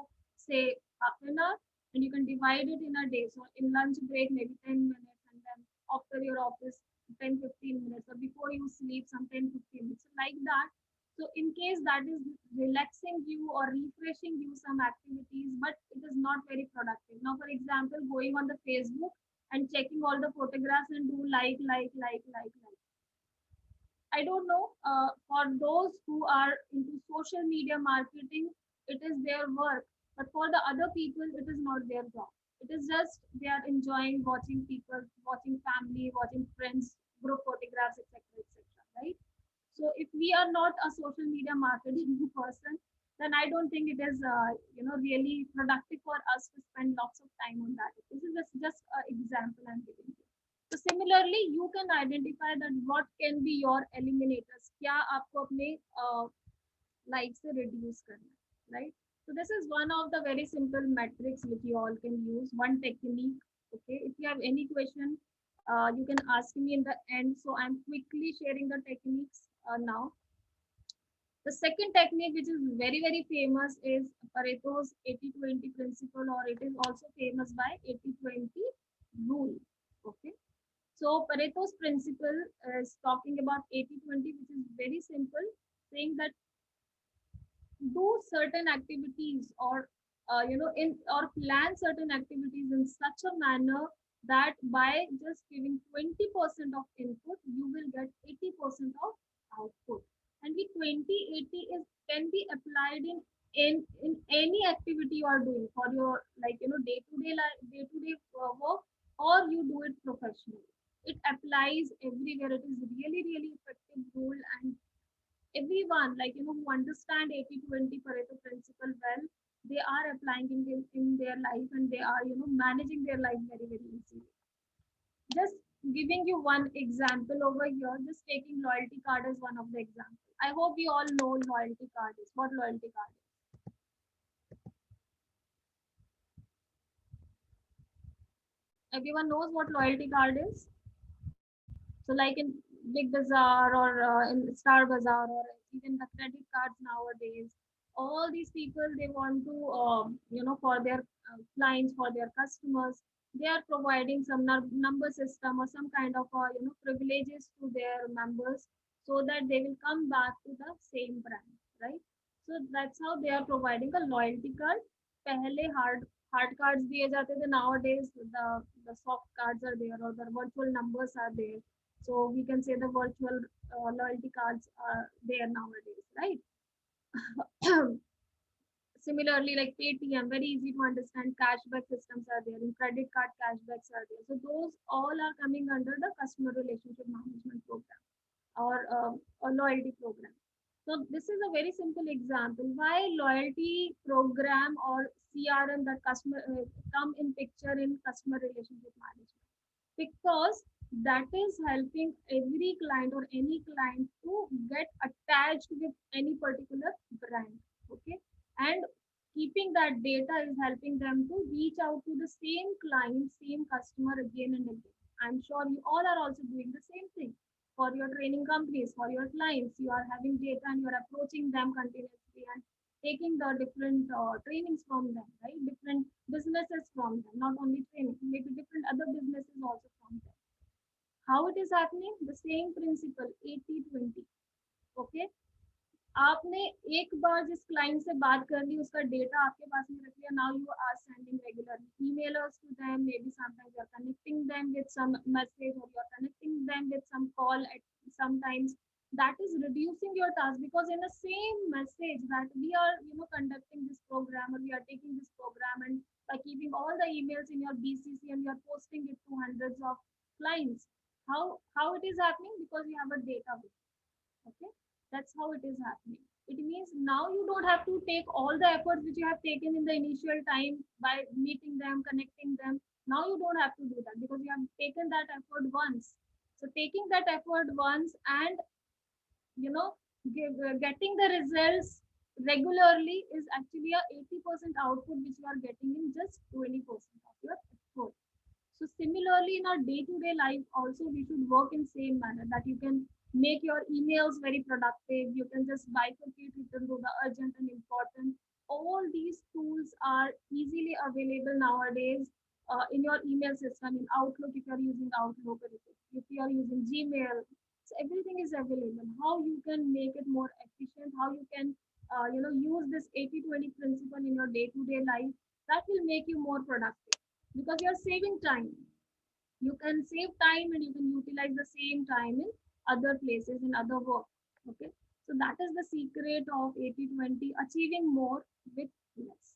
say half an hour, and you can divide it in a day. So in lunch break, maybe 10 minutes, and then after your office, 10-15 minutes, or before you sleep, some 10-15 minutes, like that. So in case that is relaxing you or refreshing you some activities, but it is not very productive. Now, for example, going on the Facebook and checking all the photographs and do like. I don't know. For those who are into social media marketing, it is their work. But for the other people, it is not their job. It is just they are enjoying watching people, watching family, watching friends, group photographs, etc., etc. Right? So if we are not a social media marketing person, then I don't think it is really productive for us to spend lots of time on that. This is just an example I'm giving you. So similarly, you can identify that what can be your eliminators. क्या आपको अपने life से reduce करना है, right? So this is one of the very simple metrics which you all can use. One technique. Okay, if you have any question, you can ask me in the end. So I'm quickly sharing the techniques now. The second technique, which is very, very famous, is Pareto's 80-20 principle, or it is also famous by 80-20 rule. Okay. So Pareto's principle is talking about 80-20, which is very simple, saying that do certain activities or in or plan certain activities in such a manner that by just giving 20% of input, you will get 80% of output. And the 20-80 is can be applied in any activity you are doing for your day-to-day life, day-to-day work, or you do it professionally. It applies everywhere. It is really, really effective rule, and everyone who understand 80-20 Pareto principle well, they are applying in their life, and they are managing their life very, very easily. Just giving you one example over here, just taking loyalty card as one of the examples. I hope we all know loyalty card is. What loyalty card is? Everyone knows what loyalty card is. So like in Big Bazaar or in Star Bazaar or even the credit cards nowadays, all these people, they want to for their clients, for their customers, they are providing some number system or some kind of privileges to their members, so that they will come back to the same brand, right? So that's how they are providing a loyalty card. पहले hard cards दिए जाते थे. Nowadays the soft cards are there, or the virtual numbers are there. So we can say the virtual loyalty cards are there nowadays, right? Similarly, like Paytm, very easy to understand, cashback systems are there, and credit card cashbacks are there. So those all are coming under the customer relationship management program, or a loyalty program. So this is a very simple example why loyalty program or CRM that customer come in picture in customer relationship management, because that is helping every client or any client to get attached with any particular brand. Okay, and keeping that data is helping them to reach out to the same client, same customer again and again. I'm sure you all are also doing the same thing for your training companies, for your clients. You are having data and you're approaching them continuously and taking the different trainings from them, right? Different businesses from them, not only training, maybe different other businesses also from them. How it is happening? The same principle, 80-20. Okay. आपने एक बार जिस client से बात कर ली, उसका data आपके पास में रख लिया. Now you are sending regularly emailers to them. Maybe sometimes you are connecting them with some message, or you are connecting them with some call at sometimes. That is reducing your task, because in the same message that we are conducting this program, or we are taking this program, and by keeping all the emails in your BCC and you are posting it to hundreds of clients, how it is happening? Because you have a database. Okay, that's how it is happening. It means now you don't have to take all the efforts which you have taken in the initial time by meeting them, connecting them. Now you don't have to do that, because you have taken that effort once. So taking that effort once and getting the results regularly is actually a 80% output which you are getting in just 20% of your effort. So similarly, in our day-to-day life also, we should work in same manner, that you can make your emails very productive. You can just bifurcate it into the urgent and important, all these tools are easily available nowadays in your email system, in Outlook, if you're using Outlook, or if you're using Gmail. So everything is available. How you can make it more efficient, how you can use this 80-20 principle in your day-to-day life, that will make you more productive because you're saving time. You can save time and you can utilize the same time in other places, in other work. Okay, so that is the secret of 80-20, achieving more with less.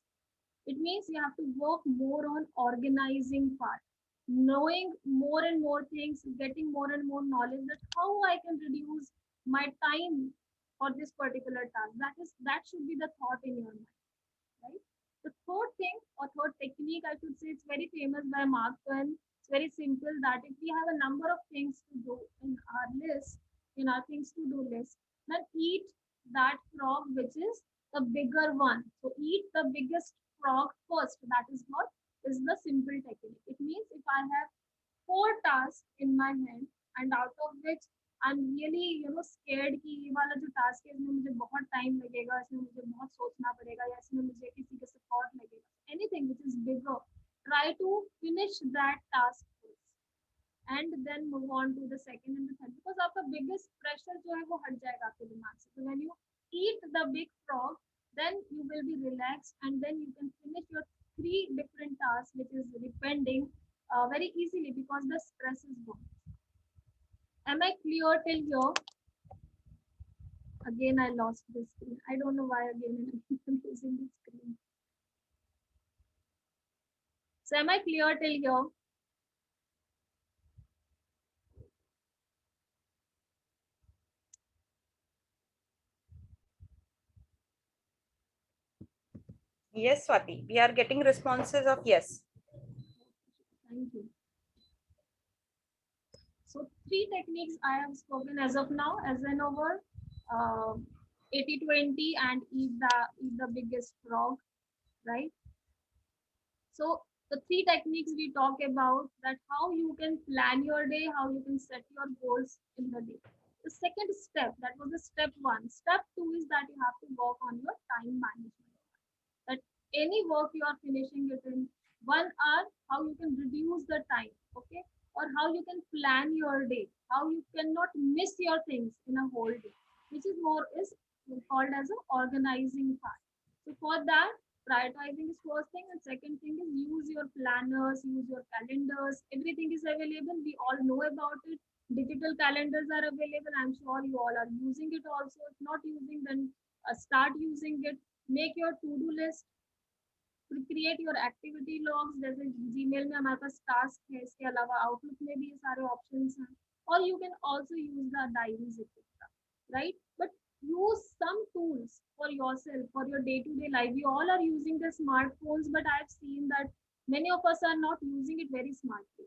It means you have to work more on organizing part, knowing more and more things, getting more and more knowledge that how I can reduce my time for this particular task. That should be the thought in your mind, right? The third thing or third technique, I should say, it's very famous by Mark Twain. It's very simple that if we have a number of things to do in our list, in our things to do list, then eat that frog which is the bigger one. So eat the biggest frog first. That is what is the simple technique. It means if I have 4 tasks in my hand and out of which I'm really scared कि ये वाला जो task है इसमें मुझे बहुत time लगेगा, इसमें मुझे बहुत सोचना पड़ेगा, या इसमें मुझे किसी के support लगेगा. Anything which is bigger, try to finish that task first and then move on to the second and the third, because आपका biggest pressure जो है वो हट जाएगा आपके दिमाग से. So when you eat the big frog, then you will be relaxed and then you can finish your 3 different tasks which is depending very easily because the stress is gone. Am I clear till here? Again, I lost the screen. I don't know why again I'm losing the screen. So am I clear till here? Yes, Swati, we are getting responses of yes. Thank you. So 3 techniques I have spoken as of now, as an over 80-20 and eat the biggest frog, right? So the 3 techniques we talk about, that how you can plan your day, how you can set your goals in the day. The second step, that was the step 1. Step 2 is that you have to work on your time management. That any work you are finishing it in 1 hour, how you can reduce the time, okay? Or how you can plan your day, how you cannot miss your things in a whole day, which is called as an organizing part. So for that, prioritizing is first thing, and second thing is use your planners, use your calendars. Everything is available. We all know about it. Digital calendars are available. I'm sure you all are using it also. If not using, then start using it. Make your to-do list. Create your activity logs. जैसे Gmail में हमारे पास task है, इसके अलावा Outlook में भी ये सारे options हैं. Or you can also use the diaries, etc. Right? But use some tools for yourself, for your day-to-day life. We all are using the smartphones, but I've seen that many of us are not using it very smartly.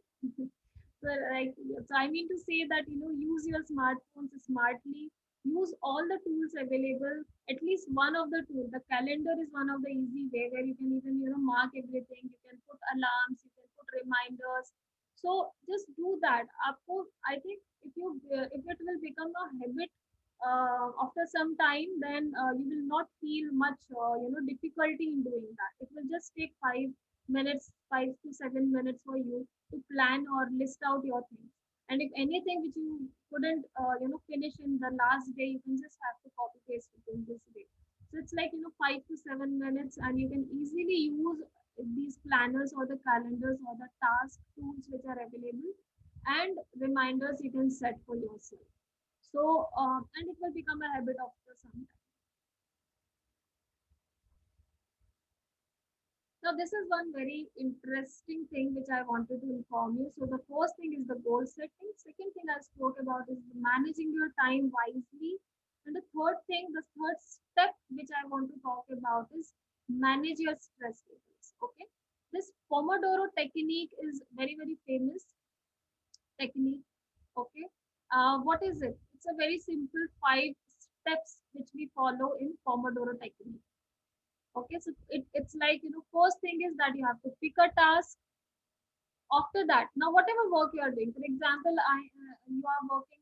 So I mean to say that use your smartphones smartly. Use all the tools available. At least one of the tools. The calendar is one of the easy way where you can even mark everything. You can put alarms. You can put reminders. So just do that. I think if it will become a habit after some time, then you will not feel much difficulty in doing that. It will just take 5 minutes, 5 to 7 minutes for you to plan or list out your things. And if anything which you couldn't finish in the last day, you can just have to copy paste it in this way. So it's like 5 to 7 minutes, and you can easily use these planners or the calendars or the task tools which are available, and reminders you can set for yourself. So, and it will become a habit after some time. Now, this is one very interesting thing which I wanted to inform you. So, the first thing is the goal setting. Second thing I spoke about is managing your time wisely. And the third step which I want to talk about is manage your stress levels. Okay. This Pomodoro technique is very, very famous technique. Okay. What is it? It's a very simple 5 steps which we follow in Pomodoro technique. Okay, so it's like first thing is that you have to pick a task. After that, now whatever work you are doing, for example, you are working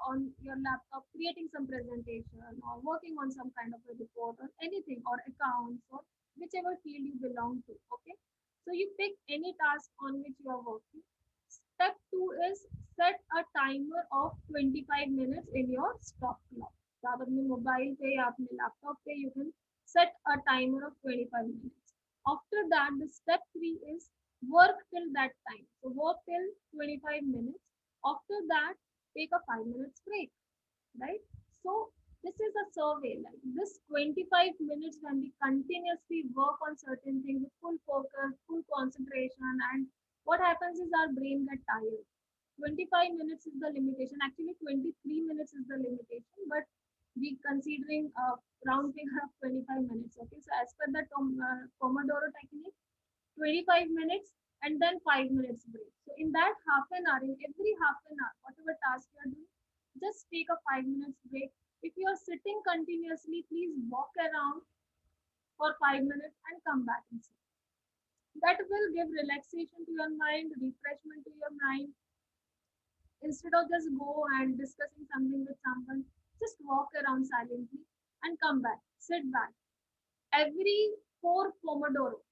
on your laptop creating some presentation or working on some kind of a report or anything or accounts or whichever field you belong to. Okay, so you pick any task on which you are working. Step 2 is set a timer of 25 minutes in your stop clock. So आप अपने mobile पे या अपने laptop पे you can set a timer of 25 minutes. After that, the step 3 is work till that time. So work till 25 minutes. After that, take a 5 minutes break, right? So this is a survey. Like this 25 minutes when we continuously work on certain things with full focus, full concentration, and what happens is our brain get tired. 25 minutes is the limitation. Actually, 23 minutes is the limitation, but we considering a round figure of 25 minutes. Okay, so as per the Pomodoro technique, 25 minutes and then 5 minutes break. So in that half an hour, in every half an hour, whatever task you are doing, just take a 5 minutes break. If you are sitting continuously, please walk around for 5 minutes and come back and sit. That will give relaxation to your mind, refreshment to your mind. Instead of just go and discussing something with someone, just walk around silently and come back, sit back. Every four Pomodoro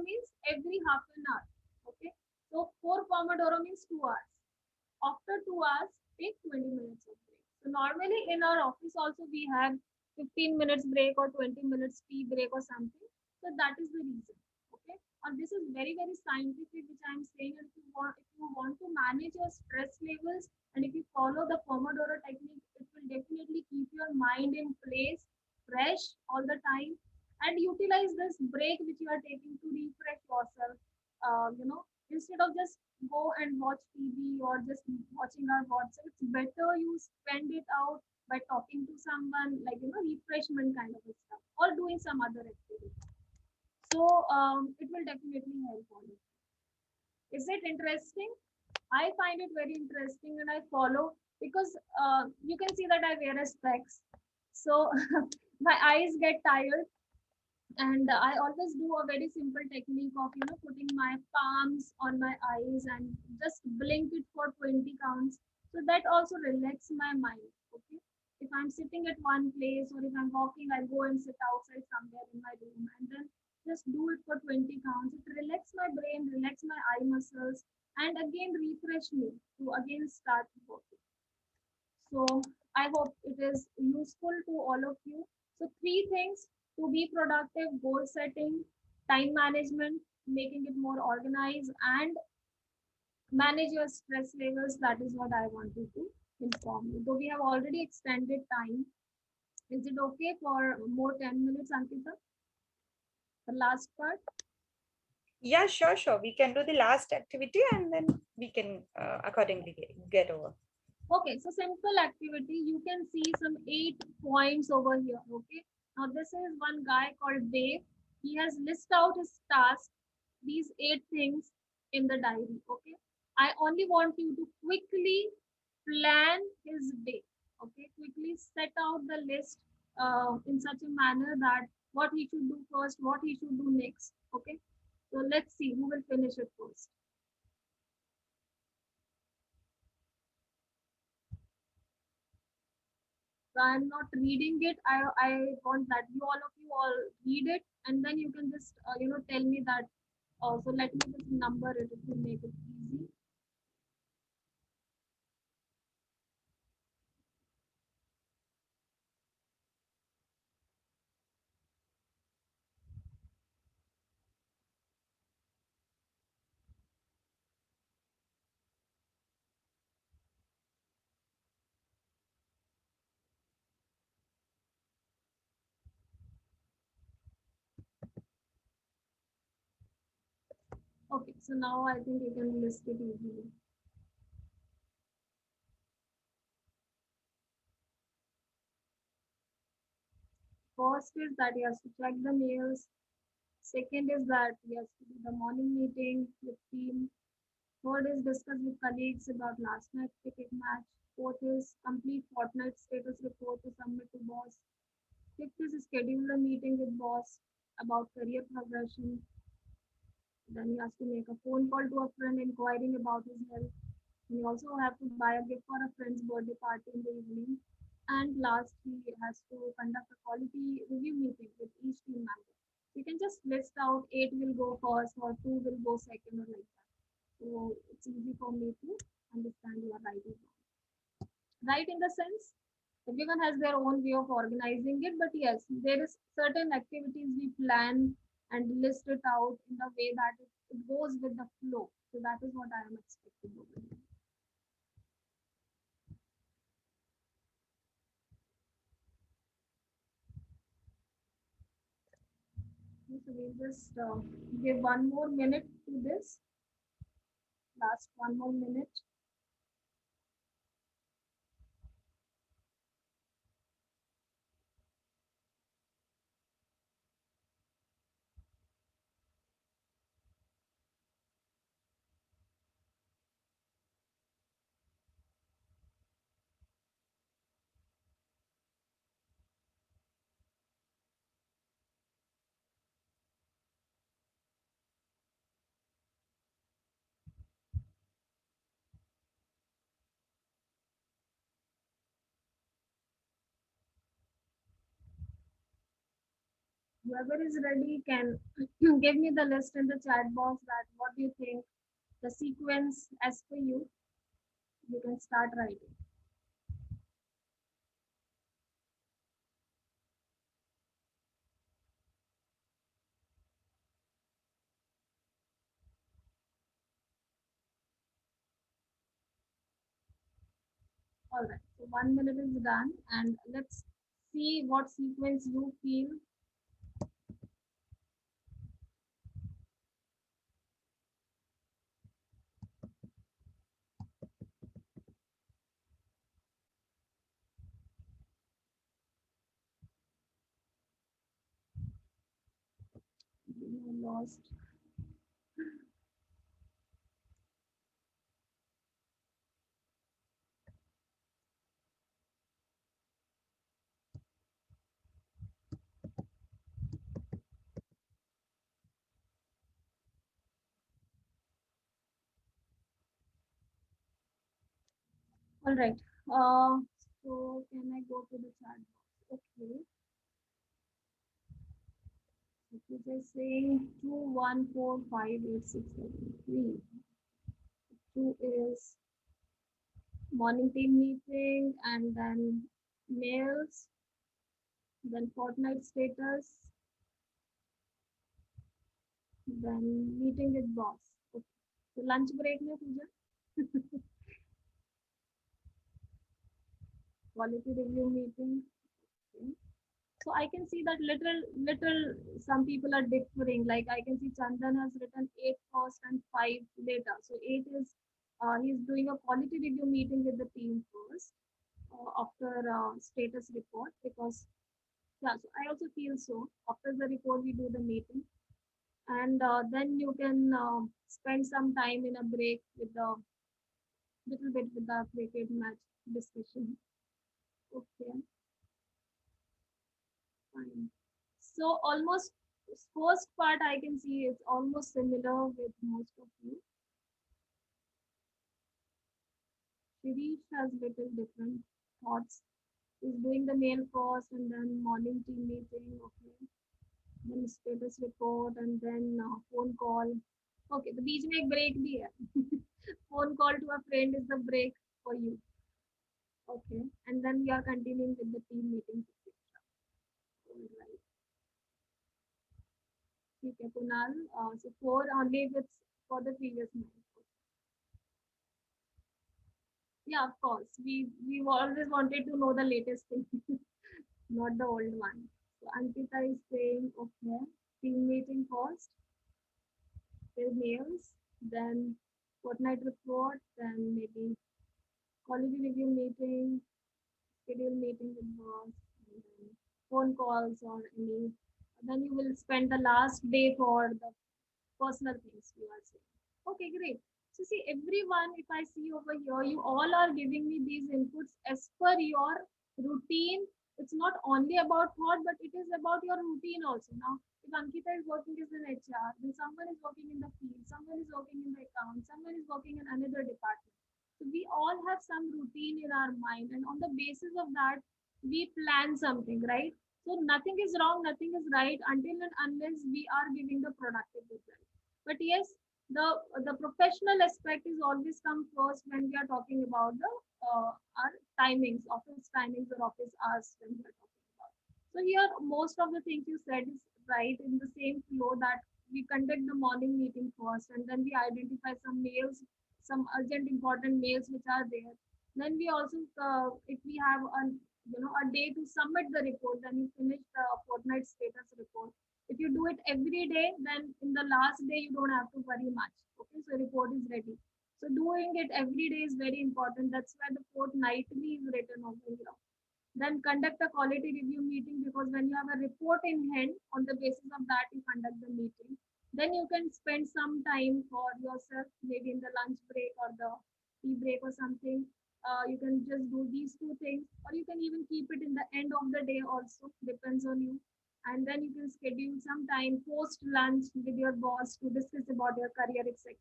means every half an hour. Okay, so four Pomodoro means 2 hours. After 2 hours, take 20 minutes of break. So normally in our office also we have 15 minutes break or 20 minutes tea break or something. So that is the reason. Okay, and this is very scientific, which I am saying. And if you want to manage your stress levels and if you follow the Pomodoro technique, it will definitely keep your mind in place, fresh all the time, and utilize this break which you are taking to refresh yourself. Instead of just go and watch TV or just watching our WhatsApp, it's better you spend it out by talking to someone, like refreshment kind of a stuff, or doing some other activity. So it will definitely help on it. Is it interesting? I find it very interesting and I follow because you can see that I wear a specs. So my eyes get tired, and I always do a very simple technique of putting my palms on my eyes and just blink it for 20 counts. So that also relax my mind. Okay, if I'm sitting at one place or if I'm walking, I'll go and sit outside somewhere in my room and then just do it for 20 counts. It relax my brain, relax my eye muscles, and again refresh me to again start working. So I hope it is useful to all of you. So three things: to be productive: goal setting, time management, making it more organized, and manage your stress levels. That is what I wanted to inform you. Though we have already extended time, is it okay for more 10 minutes, Ankita? The last part? Yeah, sure. We can do the last activity and then we can accordingly get over. Okay, so simple activity. You can see some 8 points over here. Okay, now this is one guy called Dave. He has listed out his task, these 8 things in the diary. Okay, I only want you to quickly plan his day. Okay, quickly set out the list in such a manner that what he should do first, what he should do next. Okay, so let's see who will finish it first. So I'm not reading it. I want that you all read it, and then you can just tell me that. So let me just number it to make it easy. Okay, so now I think you can list it easily. First is that he has to check the mails. Second is that he has to do the morning meeting with team. Third is discuss with colleagues about last night's cricket match. Fourth is complete fortnight status report to submit to boss. Fifth is schedule a meeting with boss about career progression. Then he has to make a phone call to a friend inquiring about his health. You also have to buy a gift for a friend's birthday party in the evening. And last, he has to conduct a quality review meeting with each team member. You can just list out eight will go first or two will go second or like that. So it's easy for me to understand you are right or wrong. Right in the sense, everyone has their own way of organizing it, but yes, there is certain activities we plan and list it out in the way that it goes with the flow. So that is what I am expecting over here. So we'll just give one more minute to this. Last one more minute. Whoever is ready can give me the list in the chat box that what do you think the sequence as per you. You can start writing. All right, so 1 minute is done, and let's see what sequence you feel. You lost. All right. So can I go to the chat box? Okay. It is just saying 2145863. Two is morning team meeting and then mails, then fortnight status, then meeting with boss. Okay. So lunch break में पूजा quality review meeting. Okay. So I can see that little some people are differing. Like I can see Chandan has written 8 first and 5 later. So 8 is he's doing a quality review meeting with the team first after status report because yeah. So I also feel so. After the report, we do the meeting, and then you can spend some time in a break with the little bit with the cricket match discussion. Okay, fine. So almost first part I can see is almost similar with most of you. Shirish has little different thoughts. He's doing the mail first and then morning team meeting. Okay, then status report and then phone call. Okay, the बीच में एक break भी है. Phone call to a friend is the break for you. Okay, and then we are continuing with the team meetings, etc. All right. ठीक है, Kunal. So 4 only with for the previous month. Yeah, of course. We've always wanted to know the latest thing, not the old one. So Ankita is saying, okay, team meeting first, then mails, then fortnight report, then maybe quality review meeting, schedule meeting with boss, and then phone calls or any. Then you will spend the last day for the personal things you are saying. Okay, great. So see, everyone, if I see over here, you all are giving me these inputs as per your routine. It's not only about thought, but it is about your routine also. Now, if Ankita is working as an HR, then someone is working in the field, someone is working in the account, someone is working in another department. So we all have some routine in our mind, and on the basis of that, we plan something, right? So nothing is wrong, nothing is right until and unless we are giving the productive result. But yes, the professional aspect is always come first when we are talking about the our timings, office timings or office hours when we are talking about. So here, most of the things you said is right in the same flow that we conduct the morning meeting first, and then we identify some mails, some urgent important mails which are there. Then we also, if we have a day to submit the report, then you finish the fortnight status report. If you do it every day, then in the last day you don't have to worry much. Okay, so report is ready. So doing it every day is very important. That's why the fortnightly is written over here. Then conduct a quality review meeting, because when you have a report in hand, on the basis of that you conduct the meeting. Then you can spend some time for yourself, maybe in the lunch break or the tea break or something. You can just do these two things, or you can even keep it in the end of the day also, depends on you. And then you can schedule some time post lunch with your boss to discuss about your career, etc.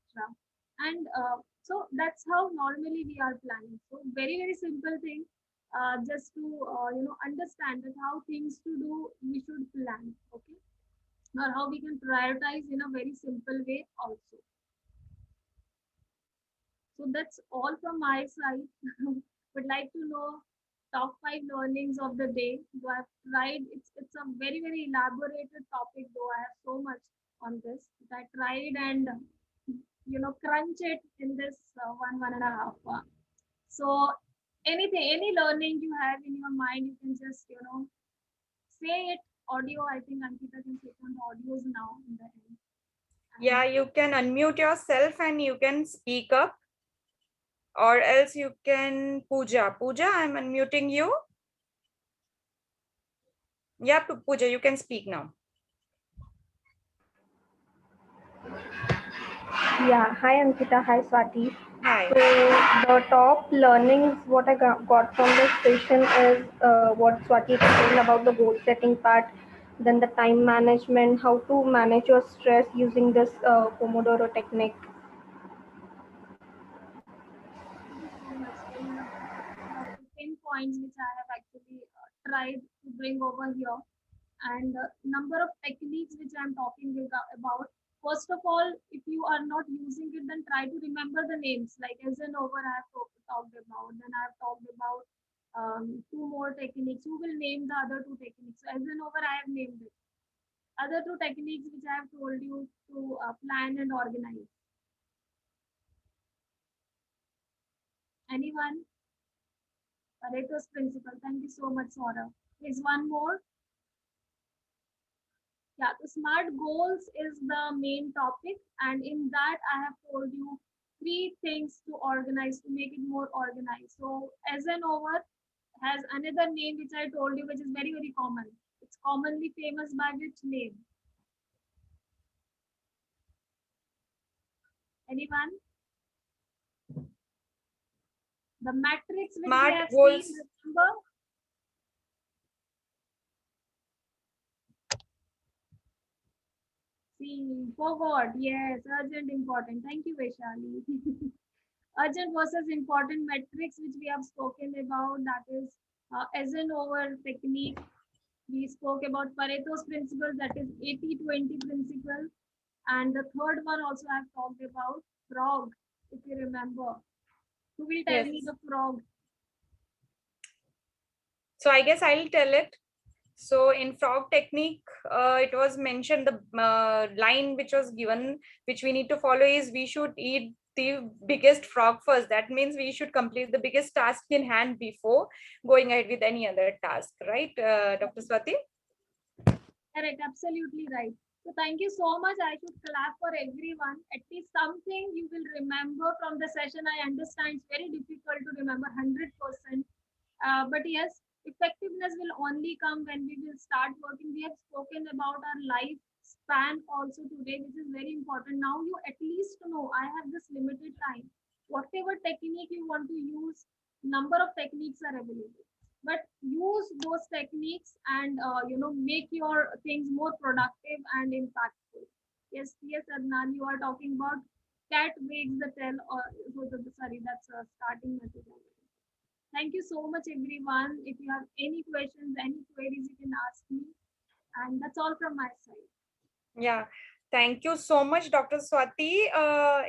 And so that's how normally we are planning. So very, very simple thing, just to understand that how things to do we should plan, okay, or how we can prioritize in a very simple way also. So that's all from my side. Would like to know top 5 learnings of the day. So I've tried, it's a very, very elaborated topic, though I have so much on this. But I tried and crunch it in this 1.5 hour. So anything, any learning you have in your mind, you can just say it. Audio, I think Ankita can click on the audios now in the end. Yeah, you can unmute yourself and you can speak up, or else you can Pooja. Pooja, I'm unmuting you. Yeah, Pooja, you can speak now. Yeah, hi Ankita, hi Swati. Hi. So the top learnings what I got from this session is what Swati explained about the goal setting part, then the time management, how to manage your stress using this Pomodoro technique. Thank you so much. So you have picked up some of the 10 points which I have actually tried to bring over here, and number of techniques which I'm talking about. First of all, if you are not using it, then try to remember the names. Like as an over, I have talked about. Then I have talked about two more techniques. Who will name the other two techniques? So as an over, I have named it. Other two techniques which I have told you to plan and organize. Anyone? Pareto's principle. Thank you so much, Saurabh. Is one more? Yeah, the SMART goals is the main topic, and in that I have told you 3 things to organize, to make it more organized. So as an over has another name which I told you, which is very, very common. It's commonly famous by which name? Anyone? The matrix which SMART we have goals. seen, remember? See, forgot. Yes, urgent, important. Thank you, Vaishali. Urgent versus important metrics, which we have spoken about, that is Eisenhower technique. We spoke about Pareto's principle, that is 80-20 principle. And the third one also I've talked about, frog, if you remember. Who will tell me Yes. the frog? So I guess I'll tell it. So in frog technique, it was mentioned the line which was given, which we need to follow is we should eat the biggest frog first. That means we should complete the biggest task in hand before going ahead with any other task, right, Dr. Swati? Correct, absolutely right. So thank you so much. I should clap for everyone. At least something you will remember from the session. I understand it's very difficult to remember 100%. But yes, effectiveness will only come when we will start working. We have spoken about our life span also today, which is very important. Now you at least know I have this limited time. Whatever technique you want to use, number of techniques are available. But use those techniques and make your things more productive and impactful. Yes, Adnan, you are talking about cat wags the tail, or sorry, that's a starting message. Thank you so much, everyone. If you have any questions, any queries, you can ask me. And that's all from my side. Yeah, thank you so much, Dr. Swati.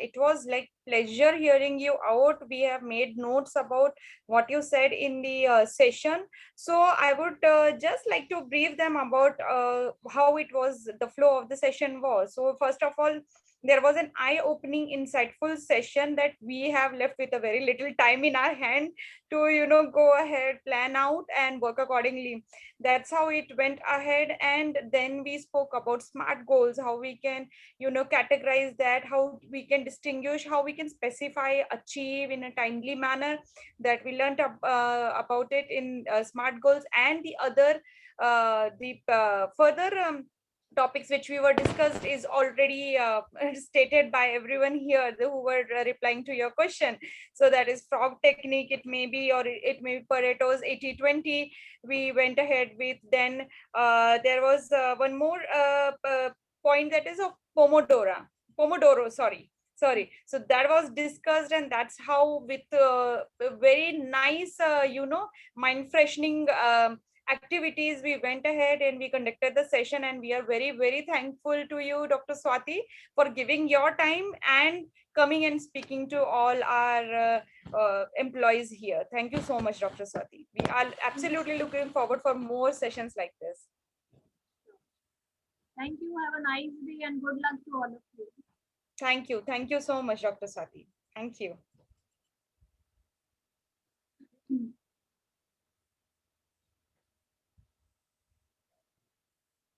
It was like pleasure hearing you out. We have made notes about what you said in the session. So I would just like to brief them about how it was, the flow of the session was. So first of all, there was an eye-opening, insightful session that we have left with a very little time in our hand to, go ahead, plan out and work accordingly. That's how it went ahead. And then we spoke about smart goals, how we can categorize that, how we can distinguish, how we can specify, achieve in a timely manner. That we learned about it in smart goals. And the other the further topics which we were discussed is already stated by everyone here who were replying to your question. So that is frog technique, it may be, or it may be Pareto's 80-20 we went ahead with. Then there was one more point, that is of Pomodoro, sorry. So that was discussed, and that's how with a very nice, mind freshening activities, we went ahead and we conducted the session. And we are very, very thankful to you, Dr. Swati, for giving your time and coming and speaking to all our employees here. Thank you so much, Dr. Swati. We are absolutely looking forward for more sessions like this. Thank you. Have a nice day and good luck to all of you. Thank you. Thank you so much, Dr. Swati. Thank you.